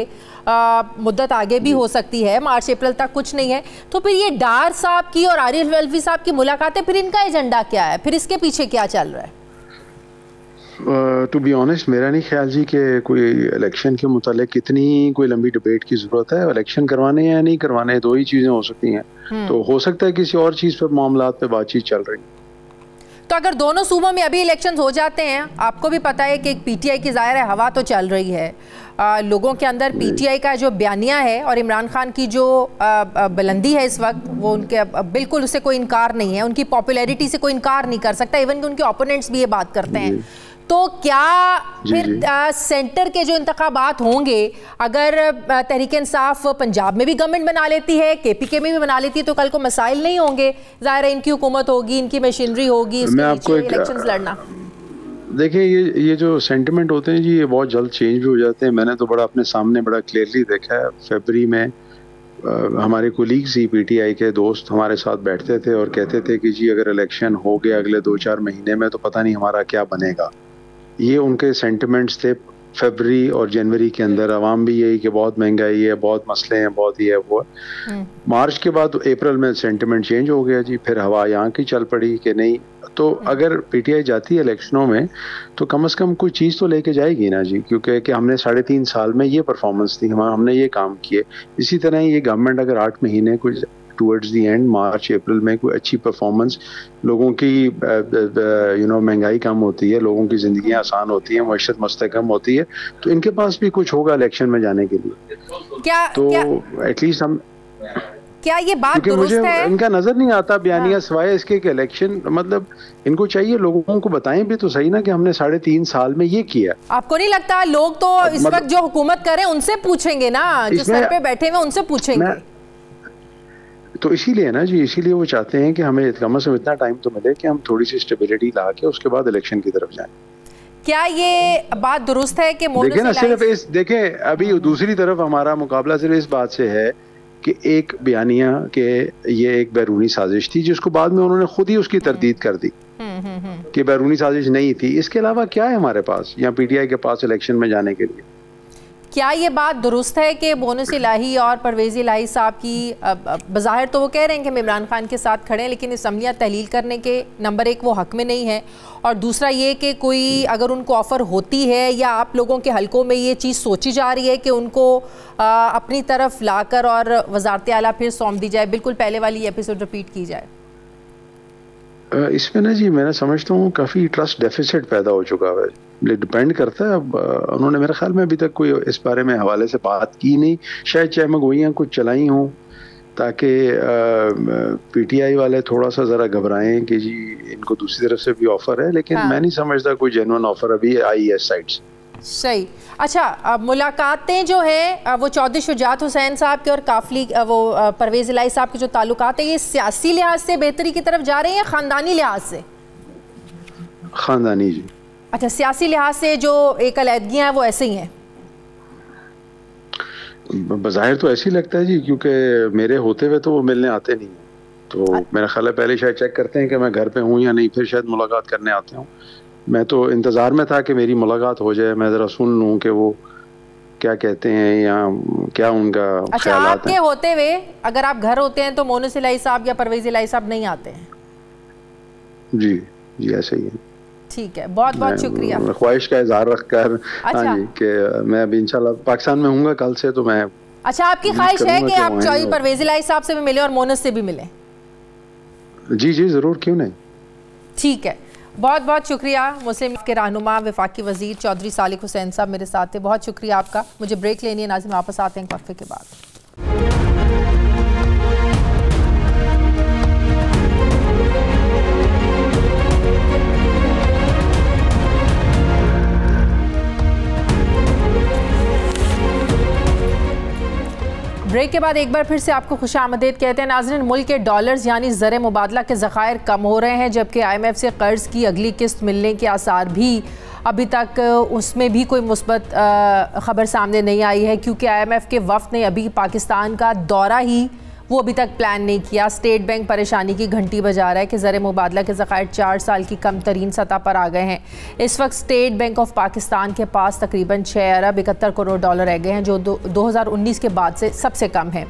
मुद्दत आगे भी हो सकती है, मार्च अप्रैल तक कुछ नहीं है, तो फिर ये डार साहब की और आरिफ अलवी साहब की मुलाकातें, फिर इनका एजेंडा क्या है, फिर इसके पीछे क्या चल रहा है? टू बी ऑनेस्ट मेरा नहीं ख्याल जी कि कोई इलेक्शन के मुतालिक कितनी कोई लंबी डिबेट की जरूरत है। इलेक्शन करवाने या नहीं करवाने, दो ही चीजें हो सकती हैं। तो हो सकता है किसी और चीज पर मामलात पे बातचीत चल रही। तो अगर दोनों सूबों में अभी इलेक्शंस हो जाते हैं, आपको भी पता है कि एक पीटीआई की ज़ाहिर है हवा तो चल रही है, लोगों के अंदर पीटीआई का जो बयानिया है और इमरान खान की जो बुलंदी है इस वक्त, वो उनके बिल्कुल उससे कोई इनकार नहीं है, उनकी पॉपुलैरिटी से कोई इनकार नहीं कर सकता, इवन कि उनके ओपोनेंट्स भी ये बात करते हैं। तो क्या फिर सेंटर के जो इंतखाबात होंगे, अगर तहरीक इंसाफ पंजाब में भी गवर्नमेंट बना लेती है, केपीके में भी बना लेती है, तो कल को मसाइल नहीं होंगे? ज़ाहिर है इनकी हुकूमत होगी, इनकी मशीनरी होगी, इलेक्शंस लड़ना। देखिए ये जो सेंटिमेंट होते हैं जी, ये बहुत जल्द चेंज भी हो जाते हैं। मैंने तो बड़ा अपने सामने बड़ा क्लियरली देखा है। फरवरी में हमारे कोलीग्स ही पीटीआई के दोस्त हमारे साथ बैठते थे और कहते थे कि जी अगर इलेक्शन हो गया अगले 2-4 महीने में तो पता नहीं हमारा क्या बनेगा। ये उनके सेंटिमेंट्स थे फरवरी और जनवरी के अंदर। अवाम भी यही कि बहुत महंगाई है, बहुत मसले हैं, बहुत ये है वो है। मार्च के बाद अप्रैल में सेंटिमेंट चेंज हो गया जी, फिर हवा यहाँ की चल पड़ी कि नहीं। तो अगर पीटीआई जाती है इलेक्शनों में तो कम से कम कोई चीज़ तो लेके जाएगी ना जी, क्योंकि कि हमने 3.5 साल में ये परफॉर्मेंस दी, हमने ये काम किए। इसी तरह ये गवर्नमेंट अगर 8 महीने कुछ टूवर्ड्स दी एंड मार्च अप्रैल में कोई अच्छी परफॉर्मेंस, लोगों की महंगाई कम होती है, लोगों की ज़िंदगी आसान होती है, मईशत मुस्तहकम होती है, तो इनके पास भी कुछ होगा इलेक्शन में जाने के लिए। तो एटलीस्ट हम क्या ये बात दुरुस्त है? इनका नजर नहीं आता बयानिया सिवाय इसके कि इलेक्शन, मतलब इनको चाहिए लोगों को बताएं भी तो सही ना कि हमने 3.5 साल में ये किया। आपको नहीं लगता लोग तो इस वक्त जो हुकूमत कर रहे हैं उनसे पूछेंगे ना, जो सर पे बैठे हुए उनसे पूछेंगे? तो इसीलिए ना जी, इसीलिए वो चाहते हैं कि हमें कम से कम इतना टाइम तो मिले कि हम थोड़ी सी स्टेबिलिटी ला के उसके बाद इलेक्शन की तरफ जाएं। क्या ये बात दुरुस्त है कि देखें ना, सिर्फ देखें अभी दूसरी तरफ हमारा मुकाबला सिर्फ इस बात से है कि एक बयानिया के ये एक बैरूनी साजिश थी जिसको बाद में उन्होंने खुद ही उसकी तरदीद कर दी कि बैरूनी साजिश नहीं थी। इसके अलावा क्या है हमारे पास या पीटीआई के पास इलेक्शन में जाने के लिए? क्या ये बात दुरुस्त है कि मोनस इलाही और परवेज़ इलाही साहब की बज़ाहिर तो वो कह रहे हैं कि हम इमरान खान के साथ खड़े हैं, लेकिन असम्बलियाँ तहलील करने के नंबर 1 वो हक में नहीं है, और दूसरा ये कि कोई अगर उनको ऑफ़र होती है या आप लोगों के हलकों में ये चीज़ सोची जा रही है कि उनको अपनी तरफ लाकर और वज़ारत आला फिर सौंप दी जाए, बिल्कुल पहले वाली एपिसोड रिपीट की जाए? इसमें ना जी मैं समझता हूँ काफ़ी ट्रस्ट डेफिसिट पैदा हो चुका है। डिपेंड करता है, अब उन्होंने मेरे ख्याल में अभी तक कोई इस बारे में हवाले से बात की नहीं, शायद चहमगोइयाँ कुछ चलाई हों ताकि पीटीआई वाले थोड़ा सा ज़रा घबराएं कि जी इनको दूसरी तरफ से भी ऑफ़र है, लेकिन मैं नहीं समझता कोई जेन्युइन ऑफ़र अभी आई है साइड से। सही। अच्छा, अब मुलाकातें जो है वो चौधरी शुजात हुसैन साहब के और काफली वो परवेज़ इलाही साहब के जो ताल्लुकात है, ये सियासी लिहाज से बेहतरी की तरफ जा रहे हैं या ख़ानदानी लिहाज से? ख़ानदानी जी। अच्छा, सियासी लिहाज से जो एक अलहदगियाँ हैं वो ऐसे ही हैं? बज़ाहिर तो ऐसे ही लगता है जी, क्योंकि मेरे होते हुए तो वो मिलने आते नहीं हैं, तो मेरा ख्याल है पहले शायद चेक करते हैं कि मैं घर पे हूँ या नहीं, फिर शायद मुलाकात करने आते हूँ। मैं तो इंतज़ार में था कि मेरी मुलाकात हो जाए, मैं ज़रा सुन लूँ कि वो क्या कहते हैं या क्या उनका ख्यालात हैं। आपके होते हुए अगर आप घर होते हैं तो मोनस इलाही साहब या परवेज़ इलाही साहब नहीं आते हैं? जी जी ऐसे ही है। ठीक है, बहुत बहुत शुक्रिया। ख्वाहिश का इजहार रखकर हाँ जी कि मैं अभी इंशाल्लाह पाकिस्तान में हूँगा कल से, तो मैं अच्छा आपकी ख्वाहिश है कि आप परवेज़ इलाही साहब से भी मिले और मोनस से भी मिले? जी जी ज़रूर, क्यों नहीं। ठीक है, बहुत बहुत शुक्रिया। मुस्लिम के रहनुमा वफाकी वज़ीर चौधरी सालिक हुसैन साहब मेरे साथ थे, बहुत शुक्रिया आपका। मुझे ब्रेक लेनी है, नाज़िम वापस आते हैं वक्फे के बाद। ब्रेक के बाद एक बार फिर से आपको खुशामदीद कहते हैं। नाज़रीन, मुल्क के डॉलर्स यानी ज़र मुबादला के ज़खायर कम हो रहे हैं, जबकि IMF से कर्ज़ की अगली किस्त मिलने के आसार भी अभी तक उसमें भी कोई मुस्बत ख़बर सामने नहीं आई है, क्योंकि IMF के वफ़द ने अभी पाकिस्तान का दौरा ही वो अभी तक प्लान नहीं किया। स्टेट बैंक परेशानी की घंटी बजा रहा है कि ज़र मुबादला के ज़खायर 4 साल की कम तरीन सतह पर आ गए हैं। इस वक्त स्टेट बैंक ऑफ पाकिस्तान के पास तकरीबन 6 अरब 71 करोड़ डॉलर रह गए हैं, जो 2019 के बाद से सबसे कम है।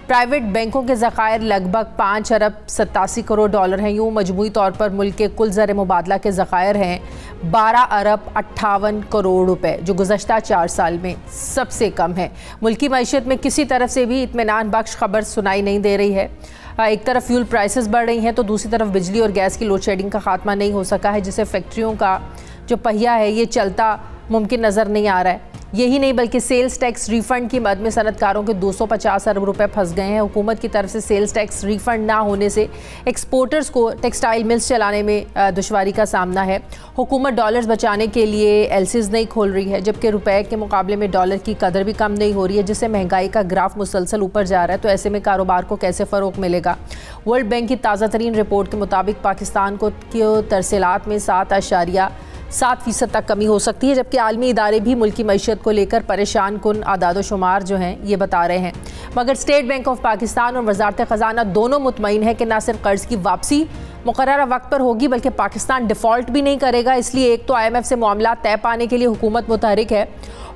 प्राइवेट बैंकों के ज़खायर लगभग 5 अरब 87 करोड़ डॉलर हैं। यूँ मजमूई तौर पर मुल्क के कुल ज़र मुबादला के ज़खायर हैं 12 अरब 58 करोड़ रुपए, जो गुज़श्ता 4 साल में सबसे कम है। मुल्की मईशत में किसी तरफ से भी इत्मीनान बख्श खबर सुनाई नहीं दे रही है। एक तरफ फ्यूल प्राइसेस बढ़ रही हैं तो दूसरी तरफ बिजली और गैस की लोड शेडिंग का खात्मा नहीं हो सका है, जिससे फैक्ट्रियों का जो पहिया है ये चलता मुमकिन नज़र नहीं आ रहा है। यही नहीं बल्कि सेल्स टैक्स रिफंड की मद में सनतकारों के 250 अरब रुपए फंस गए हैं। हुकूमत की तरफ से सेल्स टैक्स रिफंड ना होने से एक्सपोर्टर्स को टेक्सटाइल मिल्स चलाने में दुश्वारी का सामना है। हुकूमत डॉलर्स बचाने के लिए एलसीज नहीं खोल रही है, जबकि रुपए के मुकाबले में डॉलर की कदर भी कम नहीं हो रही है, जिससे महंगाई का ग्राफ मुसलसल ऊपर जा रहा है। तो ऐसे में कारोबार को कैसे फ़रोग़ मिलेगा? वर्ल्ड बैंक की ताज़ा तरीन रिपोर्ट के मुताबिक पाकिस्तान को तरसीलात में 7.7% तक कमी हो सकती है, जबकि आलमी इदारे भी मुल्की मईशत को लेकर परेशान कुन आदाद शुमार जो हैं ये बता रहे हैं। मगर स्टेट बैंक ऑफ पाकिस्तान और वजारत ख़जाना दोनों मुतमईन है कि न सिर्फ कर्ज़ की वापसी मुकर्ररा वक्त पर होगी बल्कि पाकिस्तान डिफ़ॉल्ट भी नहीं करेगा। इसलिए एक तो IMF से मामला तय पाने के लिए हुकूमत मुतहरिक है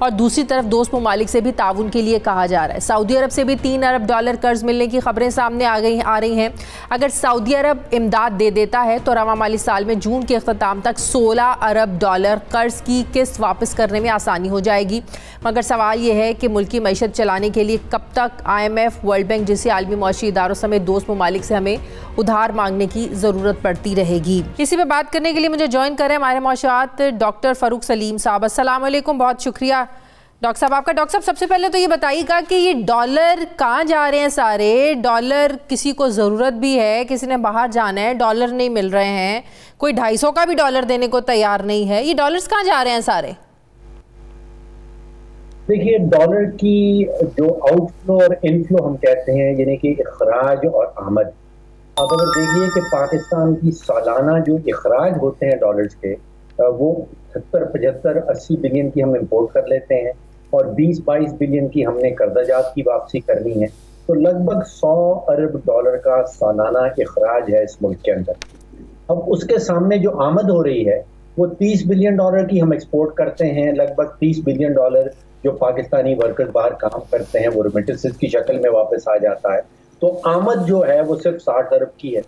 और दूसरी तरफ दोस्त ममालिक से भी ताउन के लिए कहा जा रहा है। सऊदी अरब से भी 3 अरब डॉलर कर्ज मिलने की खबरें सामने आ रही हैं। अगर सऊदी अरब इमदाद दे देता है तो रवा माली साल में जून के अख्ताम तक 16 अरब डॉलर कर्ज की किस्त वापस करने में आसानी हो जाएगी। मगर सवाल यह है कि मुल्की मईशत चलाने के लिए कब तक IMF, वर्ल्ड बैंक जैसे आलमी मुआशी इदारों समेत दोस्त ममालिक से हमें उधार मांगने की ज़रूरत पड़ती रहेगी। इसी पर बात करने के लिए मुझे ज्वाइन करें हमारे मौशूआत डॉक्टर फ़ारूक सलीम साहब। अस्सलाम वालेकुम, बहुत शुक्रिया डॉक्टर साहब आपका। डॉक्टर साहब, सबसे पहले तो ये बताइएगा कि ये डॉलर कहाँ जा रहे हैं सारे? डॉलर किसी को ज़रूरत भी है, किसी ने बाहर जाना है, डॉलर नहीं मिल रहे हैं, कोई 250 का भी डॉलर देने को तैयार नहीं है। ये डॉलर्स कहाँ जा रहे हैं सारे? देखिए, डॉलर की जो आउटफ्लो और इनफ्लो हम कहते हैं, यानी कि इखराज और आमद, आप अगर देखिए कि पाकिस्तान की सालाना जो इखराज होते हैं डॉलर्स के, वो 70, 75, 80 बिलियन की हम इंपोर्ट कर लेते हैं और 20-22 बिलियन की हमने कर्जाजात की वापसी करनी है, तो लगभग 100 अरब डॉलर का सालाना इखराज है इस मुल्क के अंदर। अब उसके सामने जो आमद हो रही है वो 30 बिलियन डॉलर की हम एक्सपोर्ट करते हैं। लगभग 30 बिलियन डॉलर जो पाकिस्तानी वर्कर्स बाहर काम करते हैं वो रेमिटेंसेस की शक्ल में वापस आ जाता है। तो आमद जो है वो सिर्फ 60 अरब की है।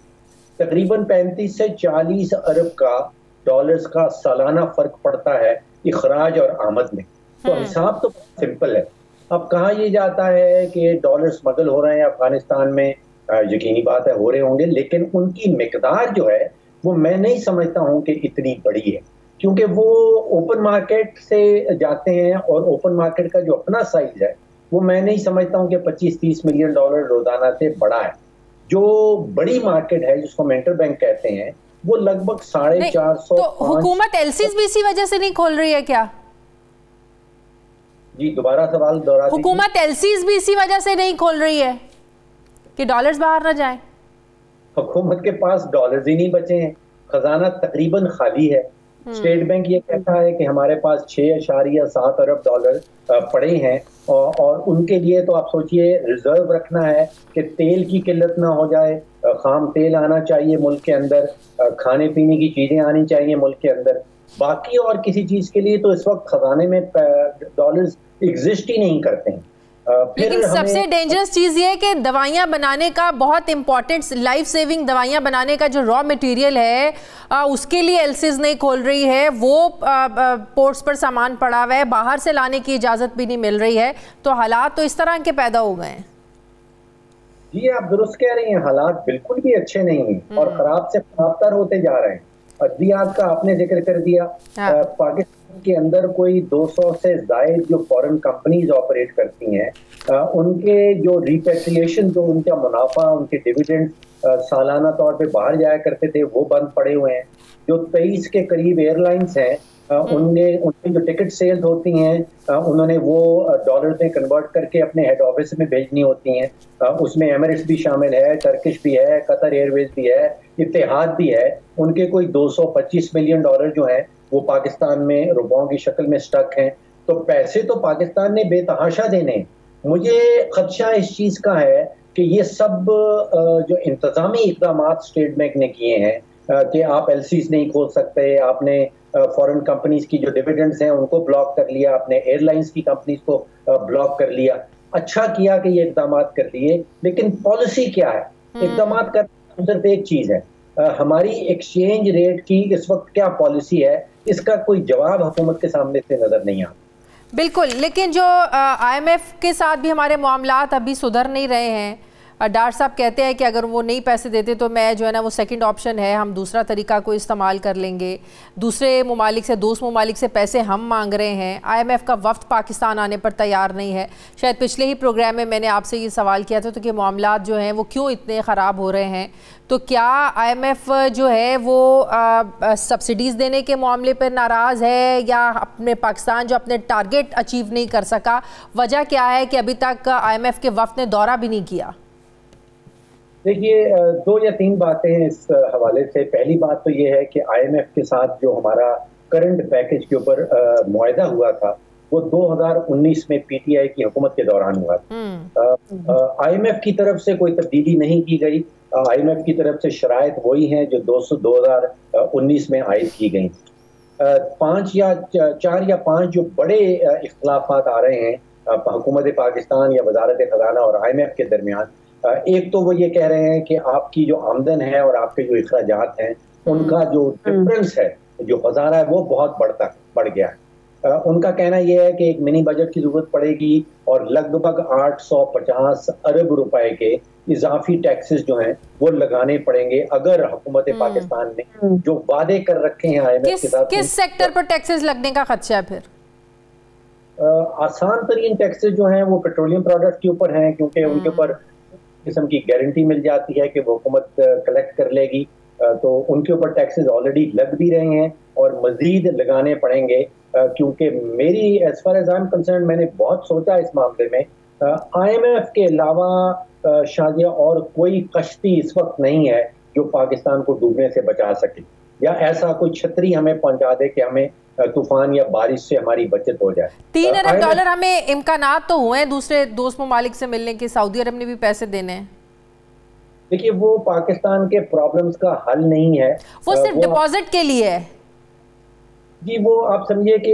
तकरीबन 35 से 40 अरब का डॉलर्स का सालाना फर्क पड़ता है इखराज और आमद में। तो हिसाब तो सिंपल है। अब कहाँ ये जाता है कि डॉलर स्मगल हो रहे हैं अफगानिस्तान में, यकीनी बात है हो रहे होंगे, लेकिन उनकी मिकदार जो है वो मैं नहीं समझता हूँ कि इतनी बड़ी है, क्योंकि वो ओपन मार्केट से जाते हैं और ओपन मार्केट का जो अपना साइज है वो मैं नहीं समझता हूँ कि 25-30 मिलियन डॉलर रोजाना से बड़ा है। जो बड़ी मार्केट है जिसको हम इंटरबैंक कहते हैं वो लगभग 450। तो हुकूमत एलसीज भी इसी वजह से नहीं खोल रही है क्या? जी, दोबारा सवाल दोहरा दीजिए। हुकूमत एलसीज भी इसी वजह से नहीं खोल रही है कि डॉलर्स बाहर ना जाए? हुकूमत के पास डॉलर्स ही नहीं बचे हैं, खजाना तकरीबन खाली है। स्टेट बैंक ये कहता है कि हमारे पास 6.7 अरब डॉलर पड़े हैं और उनके लिए तो आप सोचिए रिजर्व रखना है कि तेल की किल्लत ना हो जाए, खाम तेल आना चाहिए मुल्क के अंदर, खाने पीने की चीजें आनी चाहिए मुल्क के अंदर। बाकी और किसी चीज के लिए तो इस वक्त खजाने में डॉलर्स एग्जिस्ट ही नहीं करते हैं। लेकिन सबसे डेंजरस चीज ये है कि दवाइयां बनाने का, बहुत इंपॉर्टेंट लाइफ सेविंग दवाइयां बनाने का जो रॉ मटेरियल है उसके लिए एलसीज नहीं खोल रही है। वो पोर्ट्स पर सामान पड़ा हुआ है, बाहर से लाने की इजाजत भी नहीं मिल रही है। तो हालात तो इस तरह के पैदा हो गए हैं। जी, आप दुरुस्त कह रही हैं, हालात बिल्कुल भी अच्छे नहीं हैं और खराब से खराबतर होते जा रहे हैं। अद्वियात का आपने जिक्र कर दिया। पाकिस्तान के अंदर कोई 200 से ज्यादा जो फॉरेन कंपनीज ऑपरेट करती हैं, उनके जो रिपेट्रिएशन, जो उनका मुनाफा, उनके डिविडेंड सालाना तौर पे बाहर जाया करते थे वो बंद पड़े हुए हैं। जो 23 के करीब एयरलाइंस हैं, उनकी जो टिकट सेल्स होती हैं उन्होंने वो डॉलर में कन्वर्ट करके अपने हेड ऑफिस में भेजनी होती हैं। उसमें एमिरेट्स भी शामिल है, टर्किश भी है, कतर एयरवेज भी है, इत्तेहाद भी है। उनके कोई 225 मिलियन डॉलर जो हैं वो पाकिस्तान में रुपयों की शक्ल में स्टक हैं। तो पैसे तो पाकिस्तान ने बेतहाशा देने। मुझे खदशा इस चीज़ का है कि ये सब जो इंतजामी इकदाम स्टेट बैंक ने किए हैं कि आप एलसीज नहीं खोल सकते, आपने फॉरेन कंपनीज की जो डिविडेंड्स हैं उनको ब्लॉक कर लिया, आपने एयरलाइंस की कंपनीज को ब्लॉक कर लिया, अच्छा किया कि ये इकदाम कर लिए, लेकिन पॉलिसी क्या है? इकदाम करना सिर्फ एक चीज है, हमारी एक्सचेंज रेट की इस वक्त क्या पॉलिसी है, इसका कोई जवाब हुकूमत के सामने से नजर नहीं आता। बिल्कुल, लेकिन जो IMF के साथ भी हमारे मामलात अभी सुधर नहीं रहे हैं। डार साहब कहते हैं कि अगर वो नहीं पैसे देते तो मैं जो है ना वो सेकंड ऑप्शन है, हम दूसरा तरीका को इस्तेमाल कर लेंगे। दूसरे ममालिक से, दोस्त ममालिक से पैसे हम मांग रहे हैं। IMF का वफ्द पाकिस्तान आने पर तैयार नहीं है। शायद पिछले ही प्रोग्राम में मैंने आपसे ये सवाल किया था तो कि मामलात जो हैं वो क्यों इतने ख़राब हो रहे हैं। तो क्या IMF जो है वो सब्सिडीज़ देने के मामले पर नाराज़ है, या अपने पाकिस्तान जो अपने टारगेट अचीव नहीं कर सका? वजह क्या है कि अभी तक IMF के वफ्द ने दौरा भी नहीं किया? देखिए, 2 या 3 बातें हैं इस हवाले से। पहली बात तो ये है कि IMF के साथ जो हमारा करंट पैकेज के ऊपर मुआहदा हुआ था वो 2019 में PTI की हुकूमत के दौरान हुआ था। IMF की तरफ से कोई तब्दीली नहीं की गई। IMF की तरफ से शराइत वही हैं जो 2019 में आयद की गई। 4 या 5 जो बड़े इख्तलाफात आ रहे हैं हुकूमत पाकिस्तान या वजारत खजाना और IMF के दरमियान, एक तो वो ये कह रहे हैं कि आपकी जो आमदन है और आपके जो अखराजात हैं उनका जो डिफरेंस है, जो खजाना है, वो बहुत बढ़ गया है। उनका कहना यह है कि एक मिनी बजट की जरूरत पड़ेगी और लगभग 850 अरब रुपए के इजाफी टैक्सेस जो हैं वो लगाने पड़ेंगे अगर हुकूमत पाकिस्तान ने जो वादे कर रखे हैं IMF के साथ। किस सेक्टर पर टैक्सेस लगने का खदशा है फिर? आसान तरीन टैक्सेस जो हैं वो पेट्रोलियम प्रोडक्ट के ऊपर हैं, क्योंकि उनके ऊपर किस्म की गारंटी मिल जाती है कि वो हुकूमत कलेक्ट कर लेगी, तो उनके ऊपर टैक्सेस ऑलरेडी लग भी रहे हैं और मजीद लगाने पड़ेंगे। क्योंकि मेरी as far as I am concern, मैंने बहुत सोचा इस मामले में, IMF के अलावा शायद और कोई कश्ती इस वक्त नहीं है जो पाकिस्तान को डूबने से बचा सके, या ऐसा कोई छतरी हमें पहुंचा दे कि हमें तूफान या बारिश से हमारी बचत हो जाए। 3 अरब डॉलर हमें इम्कानात तो हुए हैं दूसरे दोस्त ममालिक से मिलने के, सऊदी अरब ने भी पैसे देने हैं। देखिए, वो पाकिस्तान के प्रॉब्लम्स का हल नहीं है, वो सिर्फ डिपॉजिट के लिए है जी। वो आप समझिए कि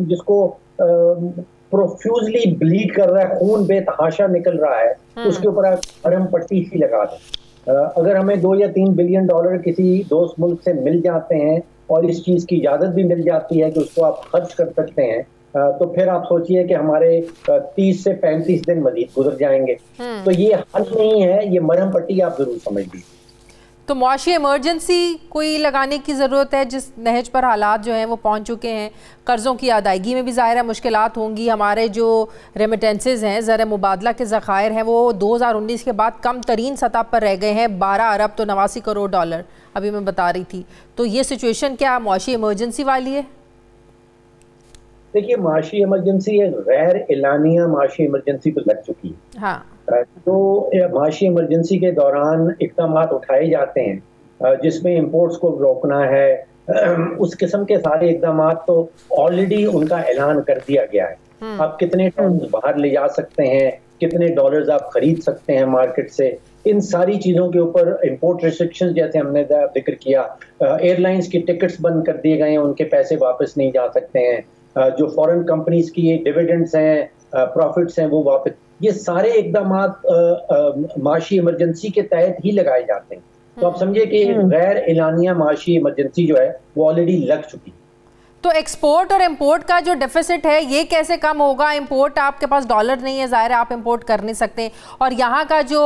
जिसको प्रोफ्यूजली ब्लीड कर रहा है, खून बेतहाशा निकल रहा है, उसके ऊपर आप मरहम पट्टी सी लगा दें। अगर हमें 2 या 3 बिलियन डॉलर किसी दोस्त मुल्क से मिल जाते हैं और इस चीज की इजाजत भी मिल जाती है कि उसको आप खर्च कर सकते हैं, तो फिर आप सोचिए कि हमारे 30 से 35 दिन मजीद गुजर जाएंगे। तो ये हल नहीं है, ये मरहम पट्टी आप जरूर समझ लीजिए। तो मुआशी इमरजेंसी कोई लगाने की ज़रूरत है, जिस नहज पर हालात जो हैं वो पहुंच चुके हैं। कर्ज़ों की अदायगी में भी ज़ाहिर है मुश्किलात होंगी। हमारे जो रेमिटेंसेज हैं, ज़र मुबादला के ज़खायर हैं, वो 2019 के बाद कम तरीन सतह पर रह गए हैं, 12 अरब तो 89 करोड़ डॉलर अभी मैं बता रही थी। तो ये सिचुएशन क्या मुआशी इमरजेंसी वाली है? देखिए, मुआशी इमरजेंसी एक गैर एलानिया मुआशी इमरजेंसी तो लग चुकी है। हाँ, तो मुआशी इमरजेंसी के दौरान इक़दाम उठाए जाते हैं जिसमें इंपोर्ट्स को रोकना है, उस किस्म के सारे इक़दाम तो ऑलरेडी उनका ऐलान कर दिया गया है। आप कितने टन बाहर ले जा सकते हैं, कितने डॉलर्स आप खरीद सकते हैं मार्केट से, इन सारी चीज़ों के ऊपर इंपोर्ट रिस्ट्रिक्शंस जैसे हमने जिक्र किया, एयरलाइंस की टिकट्स बंद कर दिए गए हैं, उनके पैसे वापस नहीं जा सकते हैं, जो फॉरेन कंपनीज की डिविडेंड्स हैं, प्रॉफिट्स हैं, वो वापस, ये सारे इक़दाम माशी इमरजेंसी के तहत ही लगाए जाते हैं। तो आप समझिए कि गैर एलानिया माशी इमरजेंसी जो है वो ऑलरेडी लग चुकी है। तो एक्सपोर्ट और इंपोर्ट का जो डेफिसिट है ये कैसे कम होगा? इंपोर्ट, आपके पास डॉलर नहीं है, ज़ाहिर है आप इंपोर्ट कर नहीं सकते, और यहाँ का जो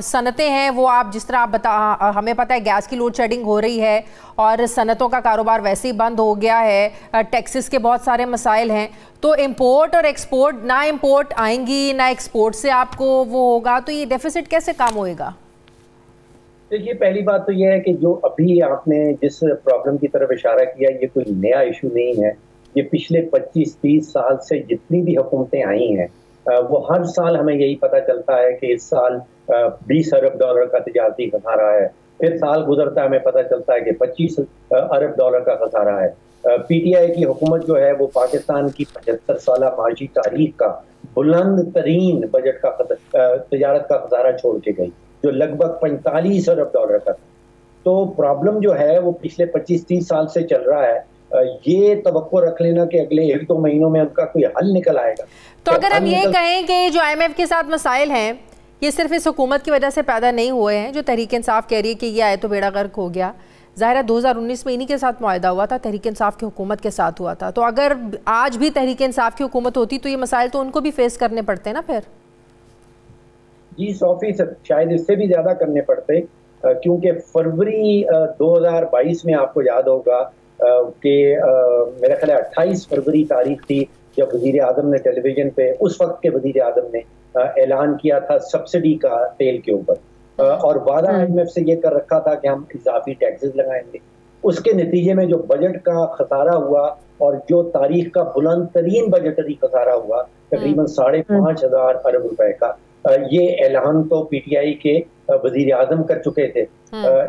सनतें हैं वो आप जिस तरह आप हमें पता है गैस की लोड शेडिंग हो रही है और सनतों का कारोबार वैसे ही बंद हो गया है, टैक्सेस के बहुत सारे मसाइल हैं। तो इंपोर्ट और एक्सपोर्ट, ना इंपोर्ट आएंगी ना एक्सपोर्ट से आपको वो होगा, तो ये डेफिसिट कैसे कम होएगा? देखिए, पहली बात तो यह है कि जो अभी आपने जिस प्रॉब्लम की तरफ इशारा किया, ये कोई नया इशू नहीं है। ये पिछले 25-30 साल से जितनी भी हुकूमतें आई हैं वो हर साल हमें यही पता चलता है कि इस साल 20 अरब डॉलर का तिजारती खसारा है, फिर साल गुजरता है हमें पता चलता है कि 25 अरब डॉलर का खसारा है। PTI की हुकूमत जो है वो पाकिस्तान की 75 साल माशी तारीख का बुलंद तरीन बजट का तजारत का खसारा छोड़ के गई, जो लगभग 45 अरब डॉलर का था। तो प्रॉब्लम जो है वो पिछले 25-30 साल से चल रहा है ये तवक्को रख लेना कि अगले 1-2 महीनों में उनका कोई हल निकल आएगा। तो अगर हम ये कहें कि जो IMF के साथ मसाइल हैं ये सिर्फ इस हुकूमत की वजह से पैदा नहीं हुए हैं, जो तहरीक इंसाफ कह रही है कि ये आए तो बेड़ा गर्क हो गया, ज़ाहिर है 2019 में इन्हीं के साथ मुआहदा हुआ था, तहरीक इंसाफ की हुकूमत के साथ हुआ था, तो अगर आज भी तहरीक इंसाफ की हुकूमत होती तो ये मसाइल तो उनको भी फेस करने पड़ते ना फिर। जी 100%, शायद इससे भी ज़्यादा करने पड़ते, क्योंकि फरवरी 2022 में आपको याद होगा कि मेरा ख्याल है 28 फरवरी तारीख थी जब वज़ीर आज़म ने टेलीविज़न पे, उस वक्त के वज़ीर आज़म ने ऐलान किया था सब्सिडी का तेल के ऊपर, और वादा IMF से ये कर रखा था कि हम इजाफी टैक्सेस लगाएंगे। उसके नतीजे में जो बजट का खसारा हुआ और जो तारीख का बुलंद तरीन बजटरी खसारा हुआ तकरीबन 5,500 अरब रुपए का, ये ऐलान तो PTI के वजीर आजम कर चुके थे।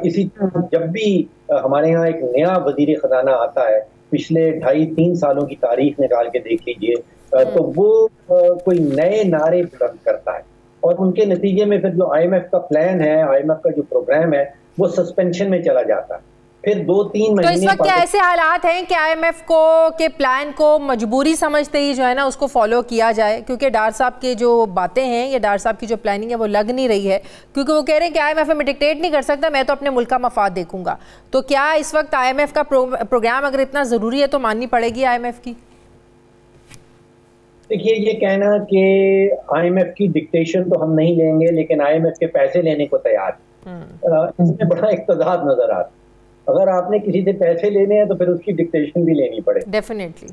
इसी तरह जब भी हमारे यहाँ एक नया वजीर खजाना आता है, पिछले 2.5-3 सालों की तारीख निकाल के देख लीजिए, तो वो कोई नए नारे बुलंद करता है और उनके नतीजे में फिर जो IMF का प्लान है, IMF का जो प्रोग्राम है, वो सस्पेंशन में चला जाता है। फिर 2-3 महीने। तो इस वक्त क्या ऐसे हालात हैं कि IMF को के प्लान को मजबूरी समझते ही जो है ना उसको फॉलो किया जाए, क्योंकि डार साहब की जो बातें हैं या डार साहब की जो प्लानिंग है वो लग नहीं रही है, क्योंकि वो कह रहे हैं कि IMF में डिक्टेट नहीं कर सकता, मैं तो अपने मुल्क का मफाद देखूंगा। तो क्या इस वक्त IMF का प्रोग्राम अगर इतना ज़रूरी है तो माननी पड़ेगी IMF की? देखिए, ये कहना कि IMF की डिक्टेशन तो हम नहीं लेंगे लेकिन IMF के पैसे लेने को तैयार, इसमें बड़ा इख्तिलाफ नजर आता है। अगर आपने किसी से पैसे लेने हैं तो फिर उसकी डिक्टेशन भी लेनी पड़े। डेफिनेटली।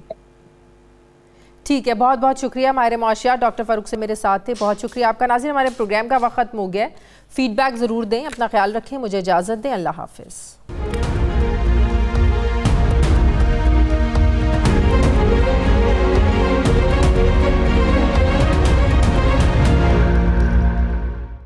ठीक है, बहुत बहुत शुक्रिया। माहिर मुआशियात डॉक्टर फारूक से मेरे साथ थे, बहुत शुक्रिया आपका। नाज़रीन, हमारे प्रोग्राम का वक्त खत्म हो गया है, फीडबैक ज़रूर दें, अपना ख्याल रखें, मुझे इजाज़त दें, अल्लाह हाफिज़।